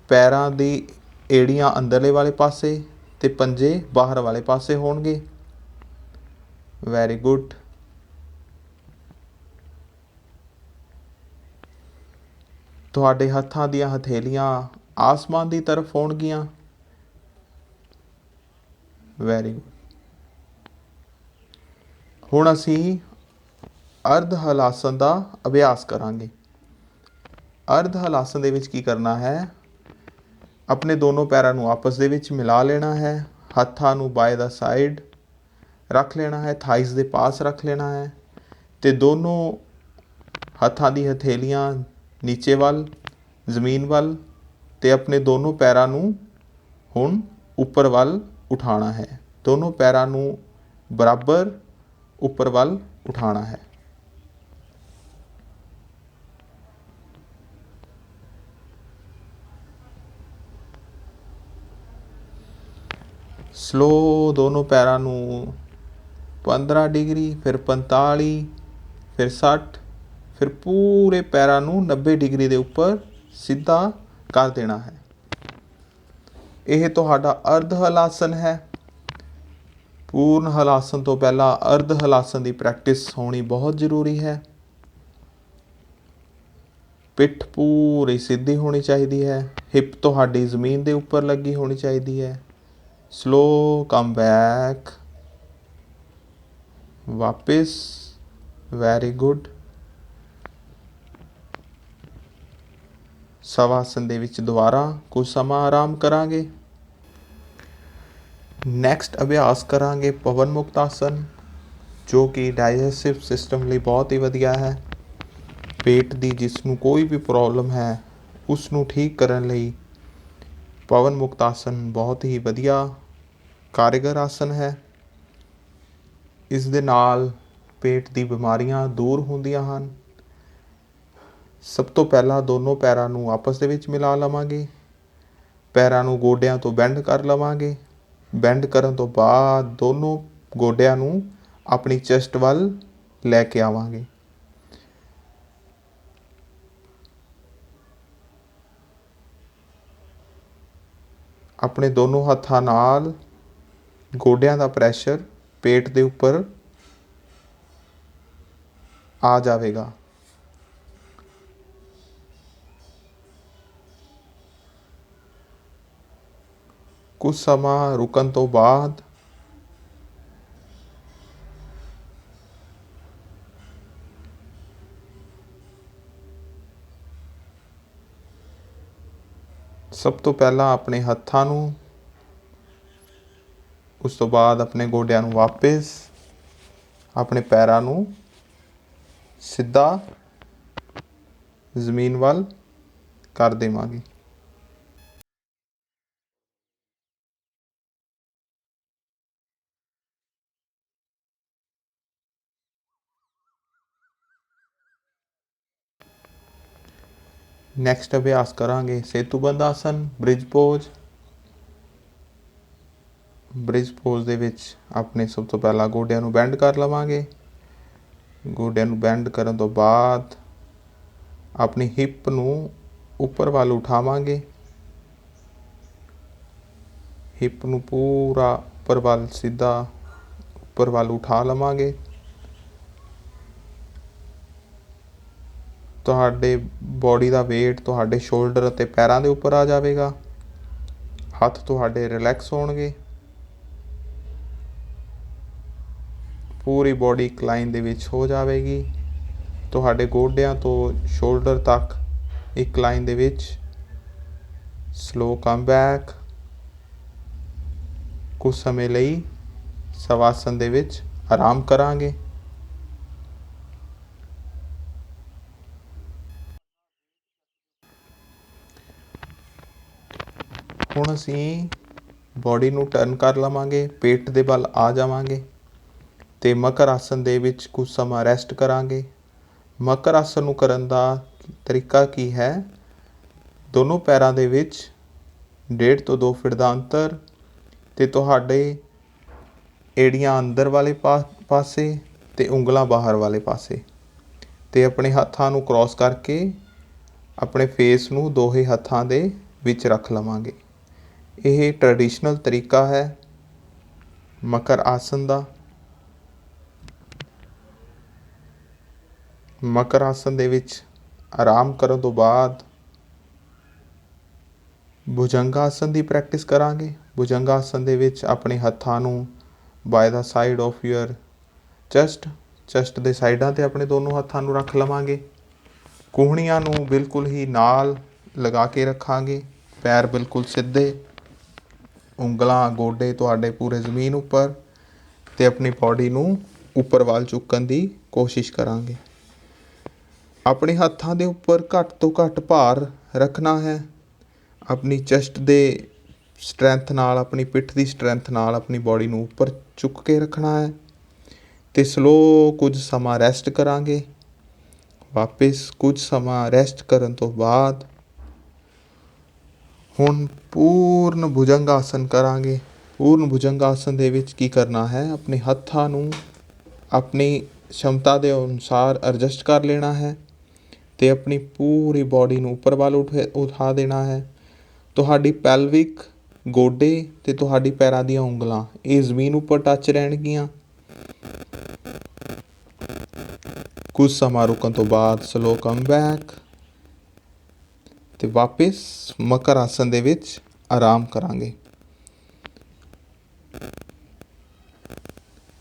Speaker 1: ਪੈਰਾਂ ਦੀ ਏੜੀਆਂ ਅੰਦਰਲੇ ਵਾਲੇ ਪਾਸੇ ਅਤੇ ਪੰਜੇ ਬਾਹਰ ਵਾਲੇ ਪਾਸੇ ਹੋਣਗੇ। Very good. ਤੁਹਾਡੇ ਹੱਥਾਂ ਦੀਆਂ ਹਥੇਲੀਆਂ ਆਸਮਾਨ ਦੀ ਤਰਫ ਹੋਣਗੀਆਂ। Very good. ਹੁਣ ਅਸੀਂ ਅਰਧ ਹਲ ਆਸਨ ਦਾ ਅਭਿਆਸ ਕਰਾਂਗੇ। ਅਰਧ ਹਲ ਆਸਨ ਦੇ ਵਿੱਚ ਕੀ ਕਰਨਾ ਹੈ, ਆਪਣੇ ਦੋਨੋਂ ਪੈਰਾਂ ਨੂੰ ਆਪਸ ਦੇ ਵਿੱਚ ਮਿਲਾ ਲੈਣਾ ਹੈ। ਹੱਥਾਂ ਨੂੰ ਬਾਏ ਦਾ ਸਾਈਡ ਰੱਖ ਲੈਣਾ ਹੈ, ਥਾਈਜ਼ ਦੇ ਪਾਸ ਰੱਖ ਲੈਣਾ ਹੈ ਅਤੇ ਦੋਨੋਂ ਹੱਥਾਂ ਦੀ ਹਥੇਲੀਆਂ ਨੀਚੇ ਵੱਲ ਜ਼ਮੀਨ ਵੱਲ ਅਤੇ ਆਪਣੇ ਦੋਨੋਂ ਪੈਰਾਂ ਨੂੰ ਹੁਣ ਉੱਪਰ ਵੱਲ ਉਠਾਉਣਾ ਹੈ। ਦੋਨੋਂ ਪੈਰਾਂ ਨੂੰ ਬਰਾਬਰ ਉੱਪਰ ਵੱਲ ਉਠਾਉਣਾ ਹੈ। ਸਲੋ ਦੋਨੋਂ ਪੈਰਾਂ ਨੂੰ 15 ਡਿਗਰੀ, ਫਿਰ 45, ਫਿਰ 60, ਫਿਰ ਪੂਰੇ ਪੈਰਾਂ ਨੂੰ 90 ਡਿਗਰੀ ਦੇ ਉੱਪਰ ਸਿੱਧਾ ਕਰ ਦੇਣਾ ਹੈ। ਇਹ ਤੁਹਾਡਾ ਅਰਧ ਹਲ ਆਸਨ ਹੈ। ਪੂਰਨ ਹਲ ਆਸਨ ਤੋਂ ਪਹਿਲਾਂ ਅਰਧ ਹਲ ਆਸਨ ਦੀ ਪ੍ਰੈਕਟਿਸ ਹੋਣੀ ਬਹੁਤ ਜ਼ਰੂਰੀ ਹੈ। ਪਿੱਠ ਪੂਰੀ ਸਿੱਧੀ ਹੋਣੀ ਚਾਹੀਦੀ ਹੈ। ਹਿਪ ਤੁਹਾਡੀ ਜ਼ਮੀਨ ਦੇ ਉੱਪਰ ਲੱਗੀ ਹੋਣੀ ਚਾਹੀਦੀ ਹੈ। ਸਲੋ ਕਮ ਬੈਕ, ਵਾਪਿਸ, ਵੈਰੀ ਗੁੱਡ। ਸਵਾਸਨ ਦੇ ਵਿੱਚ ਦੁਬਾਰਾ ਕੁਝ ਸਮਾਂ ਆਰਾਮ ਕਰਾਂਗੇ। ਨੈਕਸਟ ਅਭਿਆਸ ਕਰਾਂਗੇ ਪਵਨ ਮੁਕਤ ਆਸਨ, ਜੋ ਕਿ ਡਾਈਜੈਸਟਿਵ ਸਿਸਟਮ ਲਈ ਬਹੁਤ ਹੀ ਵਧੀਆ ਹੈ। ਪੇਟ ਦੀ ਜਿਸ ਨੂੰ ਕੋਈ ਵੀ ਪ੍ਰੋਬਲਮ ਹੈ ਉਸ ਨੂੰ ਠੀਕ ਕਰਨ ਲਈ ਪਵਨ ਮੁਕਤ ਆਸਨ ਬਹੁਤ ਹੀ ਵਧੀਆ ਕਾਰਗਰ ਆਸਨ ਹੈ। ਇਸ ਦੇ ਨਾਲ ਪੇਟ ਦੀ ਬਿਮਾਰੀਆਂ ਦੂਰ ਹੁੰਦੀਆਂ ਹਨ। ਸਭ ਤੋਂ ਪਹਿਲਾਂ ਦੋਨੋਂ ਪੈਰਾਂ ਨੂੰ ਆਪਸ ਦੇ ਵਿੱਚ ਮਿਲਾ ਲਵਾਂਗੇ। ਪੈਰਾਂ ਨੂੰ ਗੋਡਿਆਂ ਤੋਂ ਬੈਂਡ ਕਰ ਲਵਾਂਗੇ। ਬੈਂਡ ਕਰਨ ਤੋਂ ਬਾਅਦ ਦੋਨੋਂ ਗੋਡਿਆਂ ਨੂੰ ਆਪਣੀ ਚੈਸਟ ਵੱਲ ਲੈ ਕੇ ਆਵਾਂਗੇ। ਆਪਣੇ ਦੋਨੋਂ ਹੱਥਾਂ ਨਾਲ ਗੋਡਿਆਂ ਦਾ ਪ੍ਰੈਸ਼ਰ ਪੇਟ ਦੇ ਉੱਪਰ ਆ ਜਾਵੇਗਾ। ਕੁਝ ਸਮਾਂ ਰੁਕਣ ਤੋਂ ਬਾਅਦ ਸਭ ਤੋਂ ਪਹਿਲਾਂ ਆਪਣੇ ਹੱਥਾਂ ਨੂੰ, ਉਸ ਤੋਂ ਬਾਅਦ ਆਪਣੇ ਗੋਡਿਆਂ ਨੂੰ ਵਾਪਿਸ, ਆਪਣੇ ਪੈਰਾਂ ਨੂੰ ਸਿੱਧਾ ਜ਼ਮੀਨ ਵੱਲ ਕਰ ਦੇਵਾਂਗੇ। ਨੈਕਸਟ ਅਭਿਆਸ ਕਰਾਂਗੇ ਸੇਤੂਬੰਦ ਆਸਨ, ਬ੍ਰਿਜ ਪੋਜ਼। ਬ੍ਰਿਜ ਪੋਜ਼ ਦੇ ਵਿੱਚ ਆਪਣੇ ਸਭ ਤੋਂ ਪਹਿਲਾਂ ਗੋਡਿਆਂ ਨੂੰ ਬੈਂਡ ਕਰ ਲਵਾਂਗੇ। ਗੋਡਿਆਂ ਨੂੰ ਬੈਂਡ ਕਰਨ ਤੋਂ ਬਾਅਦ ਆਪਣੀ ਹਿਪ ਨੂੰ ਉੱਪਰ ਵੱਲ ਉਠਾਵਾਂਗੇ। ਹਿਪ ਨੂੰ ਪੂਰਾ ਉੱਪਰ ਵੱਲ ਸਿੱਧਾ ਉੱਪਰ ਵੱਲ ਉਠਾ ਲਵਾਂਗੇ। ਤੁਹਾਡੇ ਬੋਡੀ ਦਾ ਵੇਟ ਤੁਹਾਡੇ ਸ਼ੋਲਡਰ ਅਤੇ ਪੈਰਾਂ ਦੇ ਉੱਪਰ ਆ ਜਾਵੇਗਾ। ਹੱਥ ਤੁਹਾਡੇ ਰਿਲੈਕਸ ਹੋਣਗੇ। ਪੂਰੀ ਬੋਡੀ ਇੱਕ ਲਾਈਨ ਦੇ ਵਿੱਚ ਹੋ ਜਾਵੇਗੀ। ਤੁਹਾਡੇ ਗੋਡਿਆਂ ਤੋਂ ਸ਼ੋਲਡਰ ਤੱਕ ਇੱਕ ਲਾਈਨ ਦੇ ਵਿੱਚ। Slow come back. ਕੁਝ ਸਮੇਂ ਲਈ ਸਵਾਸਨ ਦੇ ਵਿੱਚ ਆਰਾਮ ਕਰਾਂਗੇ। ਹੁਣ ਅਸੀਂ ਬੋਡੀ ਨੂੰ ਟਰਨ ਕਰ ਲਵਾਂਗੇ, ਪੇਟ ਦੇ ਵੱਲ ਆ ਜਾਵਾਂਗੇ ਅਤੇ ਮਕਰ ਆਸਨ ਦੇ ਵਿੱਚ ਕੁਝ ਸਮਾਂ ਰੈਸਟ ਕਰਾਂਗੇ। ਮਕਰ ਆਸਨ ਨੂੰ ਕਰਨ ਦਾ ਤਰੀਕਾ ਕੀ ਹੈ? ਦੋਨੋਂ ਪੈਰਾਂ ਦੇ ਵਿੱਚ 1.5 ਤੋਂ 2 ਫਿਟ ਦਾ ਅੰਤਰ ਅਤੇ ਤੁਹਾਡੇ ਏੜੀਆਂ ਅੰਦਰ ਵਾਲੇ ਪਾਸੇ ਅਤੇ ਉਂਗਲਾਂ ਬਾਹਰ ਵਾਲੇ ਪਾਸੇ, ਅਤੇ ਆਪਣੇ ਹੱਥਾਂ ਨੂੰ ਕ੍ਰੋਸ ਕਰਕੇ ਆਪਣੇ ਫੇਸ ਨੂੰ ਦੋਹੇ ਹੱਥਾਂ ਦੇ ਵਿੱਚ ਰੱਖ ਲਵਾਂਗੇ। ਇਹ ਟ੍ਰੈਡੀਸ਼ਨਲ ਤਰੀਕਾ ਹੈ ਮਕਰ ਆਸਨ ਦਾ। ਮਕਰ ਆਸਨ ਦੇ ਵਿੱਚ ਆਰਾਮ ਕਰਨ ਤੋਂ ਬਾਅਦ ਭੁਜੰਗ ਆਸਨ ਦੀ ਪ੍ਰੈਕਟਿਸ ਕਰਾਂਗੇ। ਭੁਜੰਗ ਆਸਨ ਦੇ ਵਿੱਚ ਆਪਣੇ ਹੱਥਾਂ ਨੂੰ by the side of your chest ਦੇ ਸਾਈਡਾਂ 'ਤੇ ਆਪਣੇ ਦੋਨੋਂ ਹੱਥਾਂ ਨੂੰ ਰੱਖ ਲਵਾਂਗੇ। ਕੂਹਣੀਆਂ ਨੂੰ ਬਿਲਕੁਲ ਹੀ ਨਾਲ ਲਗਾ ਕੇ ਰੱਖਾਂਗੇ। ਪੈਰ ਬਿਲਕੁਲ ਸਿੱਧੇ, ਉਂਗਲਾਂ ਗੋਡੇ ਤੁਹਾਡੇ ਪੂਰੇ ਜ਼ਮੀਨ ਉੱਪਰ, ਤੇ ਆਪਣੀ ਬੋਡੀ ਨੂੰ ਉੱਪਰ ਵੱਲ ਚੁੱਕਣ ਦੀ ਕੋਸ਼ਿਸ਼ ਕਰਾਂਗੇ। ਆਪਣੇ ਹੱਥਾਂ ਦੇ ਉੱਪਰ ਘੱਟ ਤੋਂ ਘੱਟ ਭਾਰ ਰੱਖਣਾ ਹੈ। ਆਪਣੀ ਚੈਸਟ ਦੇ ਸਟਰੈਂਥ ਨਾਲ, ਆਪਣੀ ਪਿੱਠ ਦੀ ਸਟਰੈਂਥ ਨਾਲ ਆਪਣੀ ਬੋਡੀ ਨੂੰ ਉੱਪਰ ਚੁੱਕ ਕੇ ਰੱਖਣਾ ਹੈ ਅਤੇ ਸਲੋ ਕੁਝ ਸਮਾਂ ਰੈਸਟ ਕਰਾਂਗੇ। ਵਾਪਿਸ ਕੁਝ ਸਮਾਂ ਰੈਸਟ ਕਰਨ ਤੋਂ ਬਾਅਦ ਹੁਣ ਪੂਰਨ ਭੁਜੰਗ ਆਸਨ ਕਰਾਂਗੇ। ਪੂਰਨ ਭੁਜੰਗ ਆਸਨ ਦੇ ਵਿੱਚ ਕੀ ਕਰਨਾ ਹੈ, ਆਪਣੇ ਹੱਥਾਂ ਨੂੰ ਆਪਣੀ क्षमता ਦੇ ਅਨੁਸਾਰ ਐਡਜਸਟ ਕਰ ਲੈਣਾ ਹੈ ਅਤੇ ਆਪਣੀ ਪੂਰੀ ਬੋਡੀ ਨੂੰ ਉੱਪਰ ਵੱਲ ਉਠਾ ਦੇਣਾ ਹੈ। ਤੁਹਾਡੀ ਪੈਲਵਿਕ, ਗੋਡੇ ਅਤੇ ਤੁਹਾਡੀ ਪੈਰਾਂ ਦੀਆਂ ਉਂਗਲਾਂ ਇਹ ਜ਼ਮੀਨ ਉੱਪਰ ਟੱਚ ਰਹਿਣਗੀਆਂ। ਕੁਝ ਸਮਾਂ ਰੁਕਣ ਤੋਂ ਬਾਅਦ ਸਲੋ ਕਮ ਬੈਕ ਅਤੇ ਵਾਪਿਸ ਮਕਰ ਆਸਨ ਦੇ ਵਿੱਚ ਆਰਾਮ ਕਰਾਂਗੇ।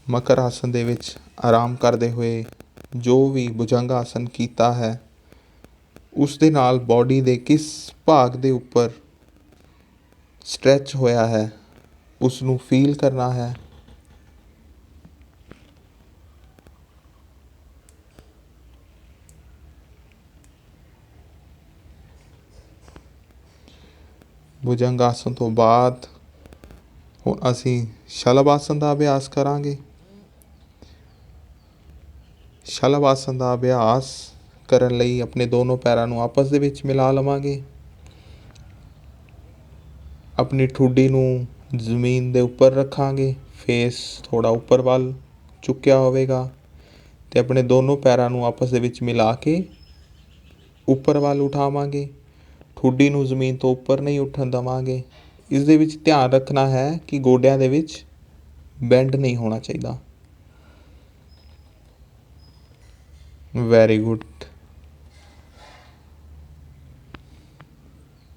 Speaker 1: ਮਕਰ ਆਸਨ ਦੇ ਵਿੱਚ ਆਰਾਮ ਕਰਦੇ ਹੋਏ ਜੋ ਵੀ ਭੁਜੰਗ ਆਸਨ ਕੀਤਾ ਹੈ ਉਸ ਦੇ ਨਾਲ ਬੋਡੀ ਦੇ ਕਿਸ ਭਾਗ ਦੇ ਉੱਪਰ ਸਟਰੈਚ ਹੋਇਆ ਹੈ ਉਸ ਨੂੰ ਫੀਲ ਕਰਨਾ ਹੈ। ਭੁਜੰਗ ਆਸਨ ਤੋਂ ਬਾਅਦ ਹੁਣ ਅਸੀਂ ਸ਼ਲਭ ਆਸਨ ਦਾ ਅਭਿਆਸ ਕਰਾਂਗੇ। ਸ਼ਲਭ ਆਸਨ ਦਾ ਅਭਿਆਸ ਕਰਨ ਲਈ ਆਪਣੇ ਦੋਨੋਂ ਪੈਰਾਂ ਨੂੰ ਆਪਸ ਦੇ ਵਿੱਚ ਮਿਲਾ ਲਵਾਂਗੇ। ਆਪਣੀ ਠੁੱਡੀ ਨੂੰ ਜ਼ਮੀਨ ਦੇ ਉੱਪਰ ਰੱਖਾਂਗੇ, ਫੇਸ ਥੋੜ੍ਹਾ ਉੱਪਰ ਵੱਲ ਚੁੱਕਿਆ ਹੋਵੇਗਾ ਅਤੇ ਆਪਣੇ ਦੋਨੋਂ ਪੈਰਾਂ ਨੂੰ ਆਪਸ ਦੇ ਵਿੱਚ ਮਿਲਾ ਕੇ ਉੱਪਰ ਵੱਲ ਉਠਾਵਾਂਗੇ। ਠੁੱਡੀ ਨੂੰ ਜ਼ਮੀਨ ਤੋਂ ਉੱਪਰ ਨਹੀਂ ਉੱਠਣ ਦੇਵਾਂਗੇ। ਇਸ ਦੇ ਵਿੱਚ ਧਿਆਨ ਰੱਖਣਾ ਹੈ ਕਿ ਗੋਡਿਆਂ ਦੇ ਵਿੱਚ ਬੈਂਡ ਨਹੀਂ ਹੋਣਾ ਚਾਹੀਦਾ। Very good.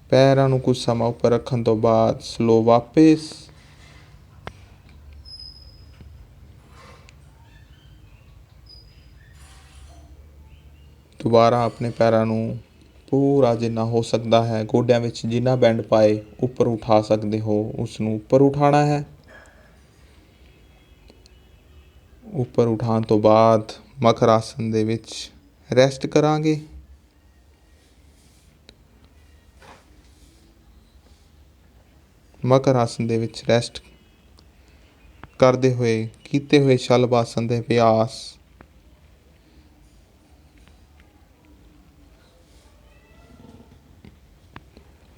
Speaker 1: ਪੈਰਾਂ ਨੂੰ ਕੁਝ ਸਮਾਂ ਉੱਪਰ ਰੱਖਣ ਤੋਂ ਬਾਅਦ ਸਲੋ ਵਾਪਿਸ ਦੁਬਾਰਾ ਆਪਣੇ ਪੈਰਾਂ ਨੂੰ ਪੂਰਾ ਜਿੰਨਾ ਹੋ ਸਕਦਾ ਹੈ ਗੋਡਿਆਂ ਵਿੱਚ ਜਿੰਨਾ ਬੈਂਡ ਪਾਏ ਉੱਪਰ ਉਠਾ ਸਕਦੇ ਹੋ ਉਸ ਨੂੰ ਉੱਪਰ ਉਠਾਉਣਾ ਹੈ। ਉੱਪਰ ਉਠਾਉਣ ਤੋਂ ਬਾਅਦ ਮਕਰ ਆਸਨ ਦੇ ਵਿੱਚ ਰੈਸਟ ਕਰਾਂਗੇ। ਮਕਰ ਆਸਨ ਦੇ ਵਿੱਚ ਰੈਸਟ ਕਰਦੇ ਹੋਏ ਕੀਤੇ ਹੋਏ ਸ਼ਲਭ ਆਸਨ ਦੇ ਅਭਿਆਸ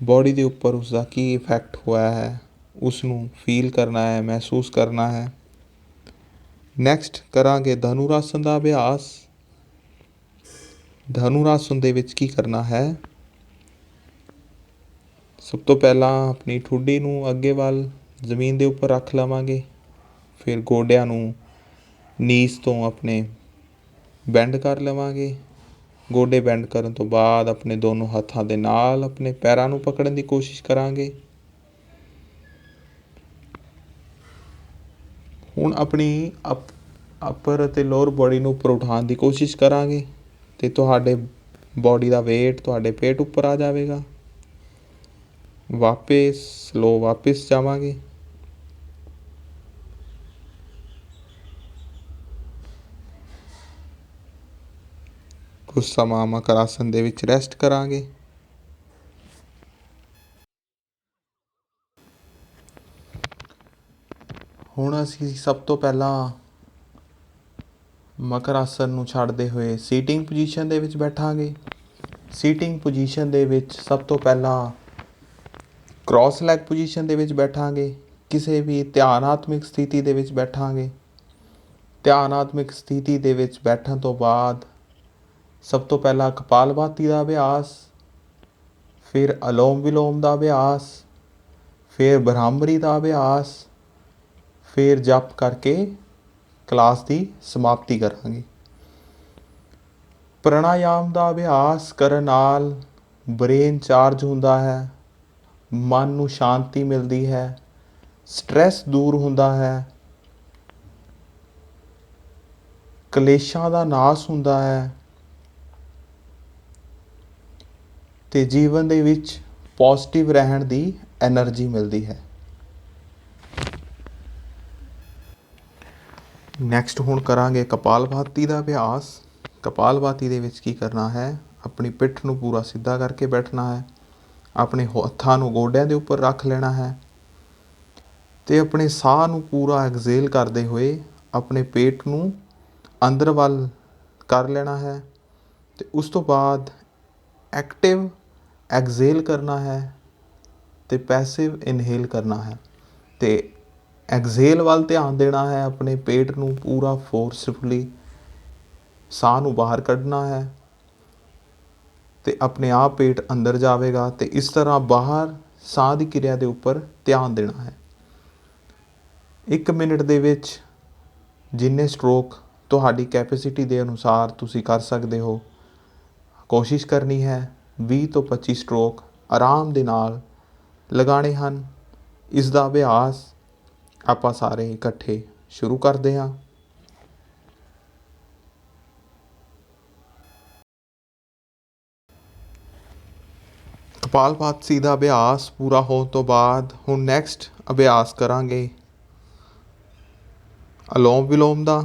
Speaker 1: ਬੋਡੀ ਦੇ ਉੱਪਰ ਉਸਦਾ ਕੀ ਇਫੈਕਟ ਹੋਇਆ ਹੈ ਉਸ ਨੂੰ ਫੀਲ ਕਰਨਾ ਹੈ, ਮਹਿਸੂਸ ਕਰਨਾ ਹੈ। ਨੈਕਸਟ ਕਰਾਂਗੇ ਧਨੁਰ ਆਸਨ ਦਾ ਅਭਿਆਸ। ਧਨੁਰ ਆਸਨ ਦੇ ਵਿੱਚ ਕੀ ਕਰਨਾ ਹੈ, ਸਭ ਤੋਂ ਪਹਿਲਾਂ ਆਪਣੀ ਠੁੱਡੀ ਨੂੰ ਅੱਗੇ ਵੱਲ ਜ਼ਮੀਨ ਦੇ ਉੱਪਰ ਰੱਖ ਲਵਾਂਗੇ। ਫਿਰ ਗੋਡਿਆਂ ਨੂੰ ਨੀਸ ਤੋਂ ਆਪਣੇ ਬੈਂਡ ਕਰ ਲਵਾਂਗੇ। ਗੋਡੇ ਬੈਂਡ ਕਰਨ ਤੋਂ ਬਾਅਦ ਆਪਣੇ ਦੋਨੋਂ ਹੱਥਾਂ ਦੇ ਨਾਲ ਆਪਣੇ ਪੈਰਾਂ ਨੂੰ ਪਕੜਨ ਦੀ ਕੋਸ਼ਿਸ਼ ਕਰਾਂਗੇ। ਹੁਣ ਆਪਣੀ ਅੱਪਰ ਅਤੇ ਲੋਅਰ ਬੋਡੀ ਨੂੰ ਉੱਪਰ ਉਠਾਉਣ ਦੀ ਕੋਸ਼ਿਸ਼ ਕਰਾਂਗੇ ਅਤੇ ਤੁਹਾਡੇ ਬੋਡੀ ਦਾ ਵੇਟ ਤੁਹਾਡੇ ਪੇਟ ਉੱਪਰ ਆ ਜਾਵੇਗਾ। ਵਾਪਿਸ ਸਲੋ ਵਾਪਿਸ ਜਾਵਾਂਗੇ। ਕੁਝ ਸਮਾਂ ਮਕਰ ਆਸਨ ਦੇ ਵਿੱਚ ਰੈਸਟ ਕਰਾਂਗੇ। ਹੁਣ ਅਸੀਂ ਸਭ ਤੋਂ ਪਹਿਲਾਂ ਮਕਰ ਆਸਨ ਨੂੰ ਛੱਡਦੇ ਹੋਏ ਸੀਟਿੰਗ ਪੋਜੀਸ਼ਨ ਦੇ ਵਿੱਚ ਬੈਠਾਂਗੇ। ਸੀਟਿੰਗ ਪੋਜੀਸ਼ਨ ਦੇ ਵਿੱਚ ਸਭ ਤੋਂ ਪਹਿਲਾਂ ਕ੍ਰੋਸ ਲੈਗ ਪੋਜੀਸ਼ਨ ਦੇ ਵਿੱਚ ਬੈਠਾਂਗੇ। ਕਿਸੇ ਵੀ ਧਿਆਨਾਤਮਿਕ ਸਥਿਤੀ ਦੇ ਵਿੱਚ ਬੈਠਾਂਗੇ। ਧਿਆਨਾਤਮਿਕ ਸਥਿਤੀ ਦੇ ਵਿੱਚ ਬੈਠਣ ਤੋਂ ਬਾਅਦ ਸਭ ਤੋਂ ਪਹਿਲਾਂ ਕਪਾਲਭਾਤੀ ਦਾ ਅਭਿਆਸ, ਫਿਰ ਅਲੋਮ ਵਿਲੋਮ ਦਾ ਅਭਿਆਸ, ਫਿਰ ਬ੍ਰਹਮਰੀ ਦਾ ਅਭਿਆਸ, ਫਿਰ ਜਪ ਕਰਕੇ ਕਲਾਸ ਦੀ ਸਮਾਪਤੀ ਕਰਾਂਗੇ। ਪ੍ਰਾਣਾਯਾਮ ਦਾ ਅਭਿਆਸ ਕਰਨ ਨਾਲ ਬ੍ਰੇਨ ਚਾਰਜ ਹੁੰਦਾ ਹੈ, ਮਨ ਨੂੰ ਸ਼ਾਂਤੀ ਮਿਲਦੀ ਹੈ, ਸਟ੍ਰੈਸ ਦੂਰ ਹੁੰਦਾ ਹੈ, ਕਲੇਸ਼ਾਂ ਦਾ ਨਾਸ ਹੁੰਦਾ ਹੈ ਅਤੇ ਜੀਵਨ ਦੇ ਵਿੱਚ ਪੋਜ਼ਿਟਿਵ ਰਹਿਣ ਦੀ ਐਨਰਜੀ ਮਿਲਦੀ ਹੈ। ਨੈਕਸਟ ਹੁਣ ਕਰਾਂਗੇ ਕਪਾਲਭਾਤੀ ਦਾ ਅਭਿਆਸ। ਕਪਾਲਭਾਤੀ ਦੇ ਵਿੱਚ ਕੀ ਕਰਨਾ ਹੈ, ਆਪਣੀ ਪਿੱਠ ਨੂੰ ਪੂਰਾ ਸਿੱਧਾ ਕਰਕੇ ਬੈਠਣਾ ਹੈ, ਆਪਣੇ ਹੱਥਾਂ ਨੂੰ ਗੋਡਿਆਂ ਦੇ ਉੱਪਰ ਰੱਖ ਲੈਣਾ ਹੈ ਅਤੇ ਆਪਣੇ ਸਾਹ ਨੂੰ ਪੂਰਾ ਐਗਜ਼ੇਲ ਕਰਦੇ ਹੋਏ ਆਪਣੇ ਪੇਟ ਨੂੰ ਅੰਦਰ ਵੱਲ ਕਰ ਲੈਣਾ ਹੈ ਅਤੇ ਉਸ ਤੋਂ ਬਾਅਦ ਐਕਟਿਵ ਐਗਜ਼ੇਲ ਕਰਨਾ ਹੈ ਅਤੇ ਪੈਸਿਵ ਇਨਹੇਲ ਕਰਨਾ ਹੈ ਅਤੇ ਐਗਜ਼ੇਲ ਵੱਲ ਧਿਆਨ ਦੇਣਾ ਹੈ। ਆਪਣੇ ਪੇਟ ਨੂੰ ਪੂਰਾ ਫੋਰਸਫੁਲੀ ਸਾਹ ਨੂੰ ਬਾਹਰ ਕੱਢਣਾ ਹੈ ਅਤੇ ਆਪਣੇ ਆਪ ਪੇਟ ਅੰਦਰ ਜਾਵੇਗਾ ਅਤੇ ਇਸ ਤਰ੍ਹਾਂ ਬਾਹਰ ਸਾਹ ਦੀ ਕਿਰਿਆ ਦੇ ਉੱਪਰ ਧਿਆਨ ਦੇਣਾ ਹੈ। 1 ਮਿੰਟ ਦੇ ਵਿੱਚ ਜਿੰਨੇ ਸਟਰੋਕ ਤੁਹਾਡੀ ਕੈਪੈਸਿਟੀ ਦੇ ਅਨੁਸਾਰ ਤੁਸੀਂ ਕਰ ਸਕਦੇ ਹੋ, ਕੋਸ਼ਿਸ਼ ਕਰਨੀ ਹੈ 20 ਤੋਂ 25 ਸਟਰੋਕ ਆਰਾਮ ਦੇ ਨਾਲ ਲਗਾਉਣੇ ਹਨ। ਇਸ ਦਾ ਅਭਿਆਸ ਆਪਾਂ ਸਾਰੇ ਇਕੱਠੇ ਸ਼ੁਰੂ ਕਰਦੇ ਹਾਂ। ਕਪਾਲਭਾਤੀ ਦਾ ਅਭਿਆਸ ਪੂਰਾ ਹੋਣ ਤੋਂ ਬਾਅਦ ਹੁਣ ਨੈਕਸਟ ਅਭਿਆਸ ਕਰਾਂਗੇ ਅਲੋਮ ਵਿਲੋਮ ਦਾ।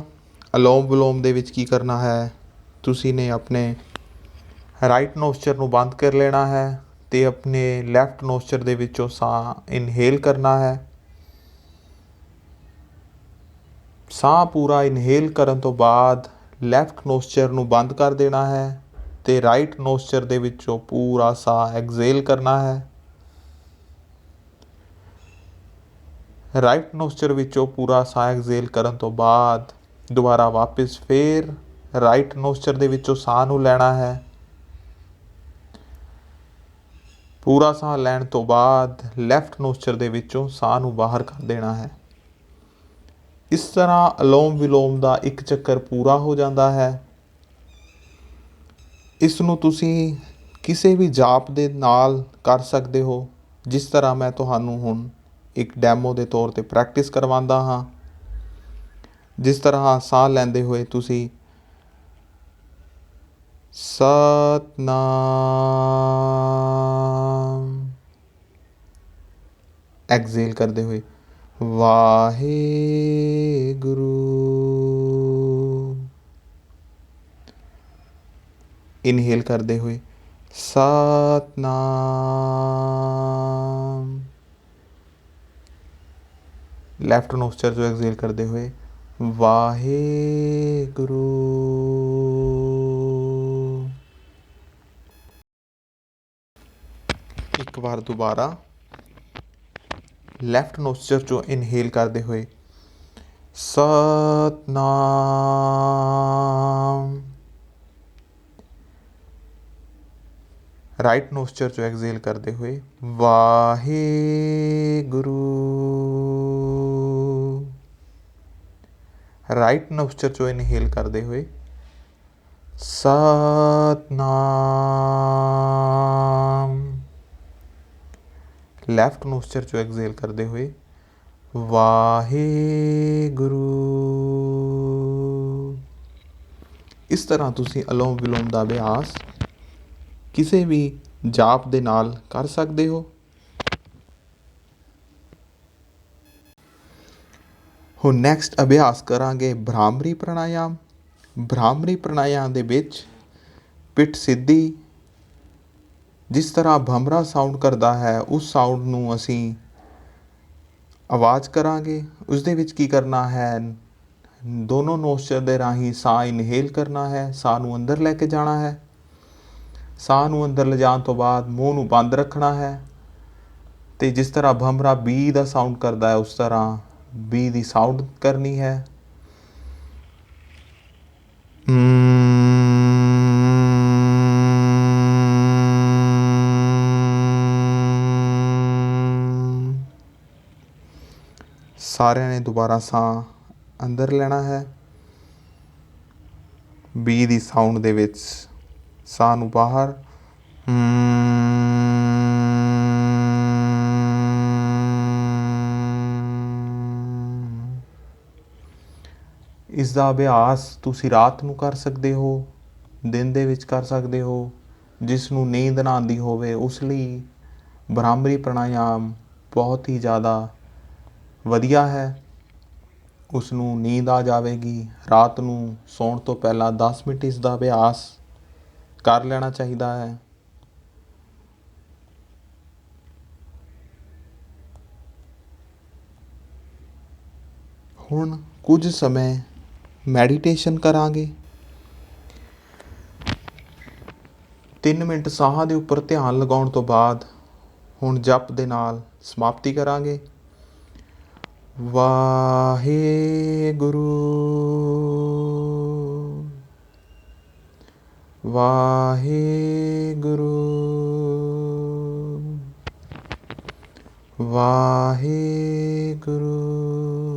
Speaker 1: ਅਲੋਮ ਵਿਲੋਮ ਦੇ ਵਿੱਚ ਕੀ ਕਰਨਾ ਹੈ, ਤੁਸੀਂ ਨੇ ਆਪਣੇ ਰਾਈਟ ਨੋਸਚਰ ਨੂੰ ਬੰਦ ਕਰ ਲੈਣਾ ਹੈ ਅਤੇ ਆਪਣੇ ਲੈਫਟ ਨੋਸਚਰ ਦੇ ਵਿੱਚੋਂ ਸਾਹ ਇਨਹੇਲ ਕਰਨਾ ਹੈ। ਸਾਹ ਪੂਰਾ ਇਨਹੇਲ ਕਰਨ ਤੋਂ ਬਾਅਦ ਲੈਫਟ ਨੋਸਚਰ ਨੂੰ ਬੰਦ ਕਰ ਦੇਣਾ ਹੈ ਅਤੇ ਰਾਈਟ ਨੋਸਚਰ ਦੇ ਵਿੱਚੋਂ ਪੂਰਾ ਸਾਹ ਐਗਜ਼ੇਲ ਕਰਨਾ ਹੈ। ਰਾਈਟ ਨੋਸਚਰ ਵਿੱਚੋਂ ਪੂਰਾ ਸਾਹ ਐਗਜ਼ੇਲ ਕਰਨ ਤੋਂ ਬਾਅਦ ਦੁਬਾਰਾ ਵਾਪਿਸ ਫੇਰ ਰਾਈਟ ਨੋਸਚਰ ਦੇ ਵਿੱਚੋਂ ਸਾਹ ਨੂੰ ਲੈਣਾ ਹੈ। ਪੂਰਾ ਸਾਹ ਲੈਣ ਤੋਂ ਬਾਅਦ ਲੈਫਟ ਨੋਸਚਰ ਦੇ ਵਿੱਚੋਂ ਸਾਹ ਨੂੰ ਬਾਹਰ ਕਰ ਦੇਣਾ ਹੈ। ਇਸ ਤਰ੍ਹਾਂ ਅਲੋਮ ਵਿਲੋਮ ਦਾ ਇੱਕ ਚੱਕਰ ਪੂਰਾ ਹੋ ਜਾਂਦਾ ਹੈ। ਇਸ ਨੂੰ ਤੁਸੀਂ ਕਿਸੇ ਵੀ ਜਾਪ ਦੇ ਨਾਲ ਕਰ ਸਕਦੇ ਹੋ, ਜਿਸ ਤਰ੍ਹਾਂ ਮੈਂ ਤੁਹਾਨੂੰ ਹੁਣ ਇੱਕ ਡੈਮੋ ਦੇ ਤੌਰ 'ਤੇ ਪ੍ਰੈਕਟਿਸ ਕਰਵਾਉਂਦਾ ਹਾਂ। ਜਿਸ ਤਰ੍ਹਾਂ ਸਾਹ ਲੈਂਦੇ ਹੋਏ ਤੁਸੀਂ ਸਤਿਨਾਮ ਐਗਜ਼ੇਲ ਕਰਦੇ ਹੋਏ ਵਾਹਿਗੁਰੂ ਇਨਹੇਲ ਕਰਦੇ ਹੋਏ ਸਤਿਨਾਮ, ਲੈਫਟ ਨੋਸਚਰ ਤੋਂ ਐਗਜ਼ੇਲ ਕਰਦੇ ਹੋਏ ਵਾਹਿਗੁਰੂ। ਇੱਕ ਵਾਰ ਦੁਬਾਰਾ ਲੈਫਟ ਨੋਸਚਰ ਚੋਂ ਇਨਹੇਲ ਕਰਦੇ ਹੋਏ ਸਤਿਨਾਮ, ਰਾਈਟ ਨੋਸਚਰ ਚੋਂ ਐਗਜ਼ੇਲ ਕਰਦੇ ਹੋਏ ਵਾਹਿਗੁਰੂ, ਰਾਈਟ ਨੋਸਚਰ ਚੋਂ ਇਨਹੇਲ ਕਰਦੇ ਹੋਏ ਸਤਿਨਾਮ, ਲੈਫਟ ਨੋਸਚਰ ਚੋਂ ਐਗਜ਼ੇਲ ਕਰਦੇ ਹੋਏ ਵਾਹਿਗੁਰੂ। ਇਸ ਤਰ੍ਹਾਂ ਤੁਸੀਂ ਅਲੋਮ ਵਿਲੋਮ ਦਾ ਅਭਿਆਸ ਕਿਸੇ ਵੀ ਜਾਪ ਦੇ ਨਾਲ ਕਰ ਸਕਦੇ ਹੋ। ਹੁਣ ਨੈਕਸਟ ਅਭਿਆਸ ਕਰਾਂਗੇ ਭ੍ਰਾਮਰੀ ਪ੍ਰਾਣਾਯਾਮ। ਭ੍ਰਾਮਰੀ ਪ੍ਰਾਣਾਯਾਮ ਦੇ ਵਿੱਚ ਪਿੱਠ ਸਿੱਧੀ, ਜਿਸ ਤਰ੍ਹਾਂ ਭਮਰਾ ਸਾਊਂਡ ਕਰਦਾ ਹੈ ਉਸ ਸਾਊਂਡ ਨੂੰ ਅਸੀਂ ਆਵਾਜ਼ ਕਰਾਂਗੇ। ਉਸਦੇ ਵਿੱਚ ਕੀ ਕਰਨਾ ਹੈ, ਦੋਨੋਂ ਨੋਸਚਰ ਦੇ ਰਾਹੀਂ ਸਾਹ ਇਨਹੇਲ ਕਰਨਾ ਹੈ, ਸਾਹ ਨੂੰ ਅੰਦਰ ਲੈ ਕੇ ਜਾਣਾ ਹੈ। ਸਾਹ ਨੂੰ ਅੰਦਰ ਲਿਜਾਣ ਤੋਂ ਬਾਅਦ ਮੂੰਹ ਨੂੰ ਬੰਦ ਰੱਖਣਾ ਹੈ ਅਤੇ ਜਿਸ ਤਰ੍ਹਾਂ ਭਮਰਾ ਬੀ ਦਾ ਸਾਊਂਡ ਕਰਦਾ ਹੈ ਉਸ ਤਰ੍ਹਾਂ ਬੀ ਦੀ ਸਾਊਂਡ ਕਰਨੀ ਹੈ। ਸਾਰਿਆਂ ਨੇ ਦੁਬਾਰਾ ਸਾਹ ਅੰਦਰ ਲੈਣਾ ਹੈ। ਬੀ ਦੀ ਸਾਊਂਡ ਦੇ ਵਿੱਚ ਸਾਹ ਨੂੰ ਬਾਹਰ, ਇਸ ਦਾ ਅਭਿਆਸ ਤੁਸੀਂ ਰਾਤ ਨੂੰ ਕਰ ਸਕਦੇ ਹੋ, ਦਿਨ ਦੇ ਵਿੱਚ ਕਰ ਸਕਦੇ ਹੋ। ਜਿਸ ਨੂੰ ਨੀਂਦ ਨਾ ਆਉਂਦੀ ਹੋਵੇ ਉਸ ਲਈ ਭ੍ਰਾਮਰੀ ਪ੍ਰਾਣਾਯਾਮ ਬਹੁਤ ਹੀ ਜ਼ਿਆਦਾ ਵਧੀਆ ਹੈ। ਉਸ ਨੂੰ ਨੀਂਦ ਆ ਜਾਵੇਗੀ। ਰਾਤ ਨੂੰ ਸੌਣ ਤੋਂ ਪਹਿਲਾਂ 10 ਮਿੰਟ ਇਸ ਦਾ ਅਭਿਆਸ ਕਰ ਲੈਣਾ ਚਾਹੀਦਾ ਹੈ। ਹੁਣ ਕੁਝ ਸਮੇਂ ਮੈਡੀਟੇਸ਼ਨ ਕਰਾਂਗੇ। 3 ਮਿੰਟ ਸਾਹਾਂ ਦੇ ਉੱਪਰ ਧਿਆਨ ਲਗਾਉਣ ਤੋਂ ਬਾਅਦ ਹੁਣ ਜਪ ਦੇ ਨਾਲ ਸਮਾਪਤੀ ਕਰਾਂਗੇ। ਵਾਹਿਗੁਰੂ ਵਾਹਿਗੁਰੂ ਵਾਹਿਗੁਰੂ।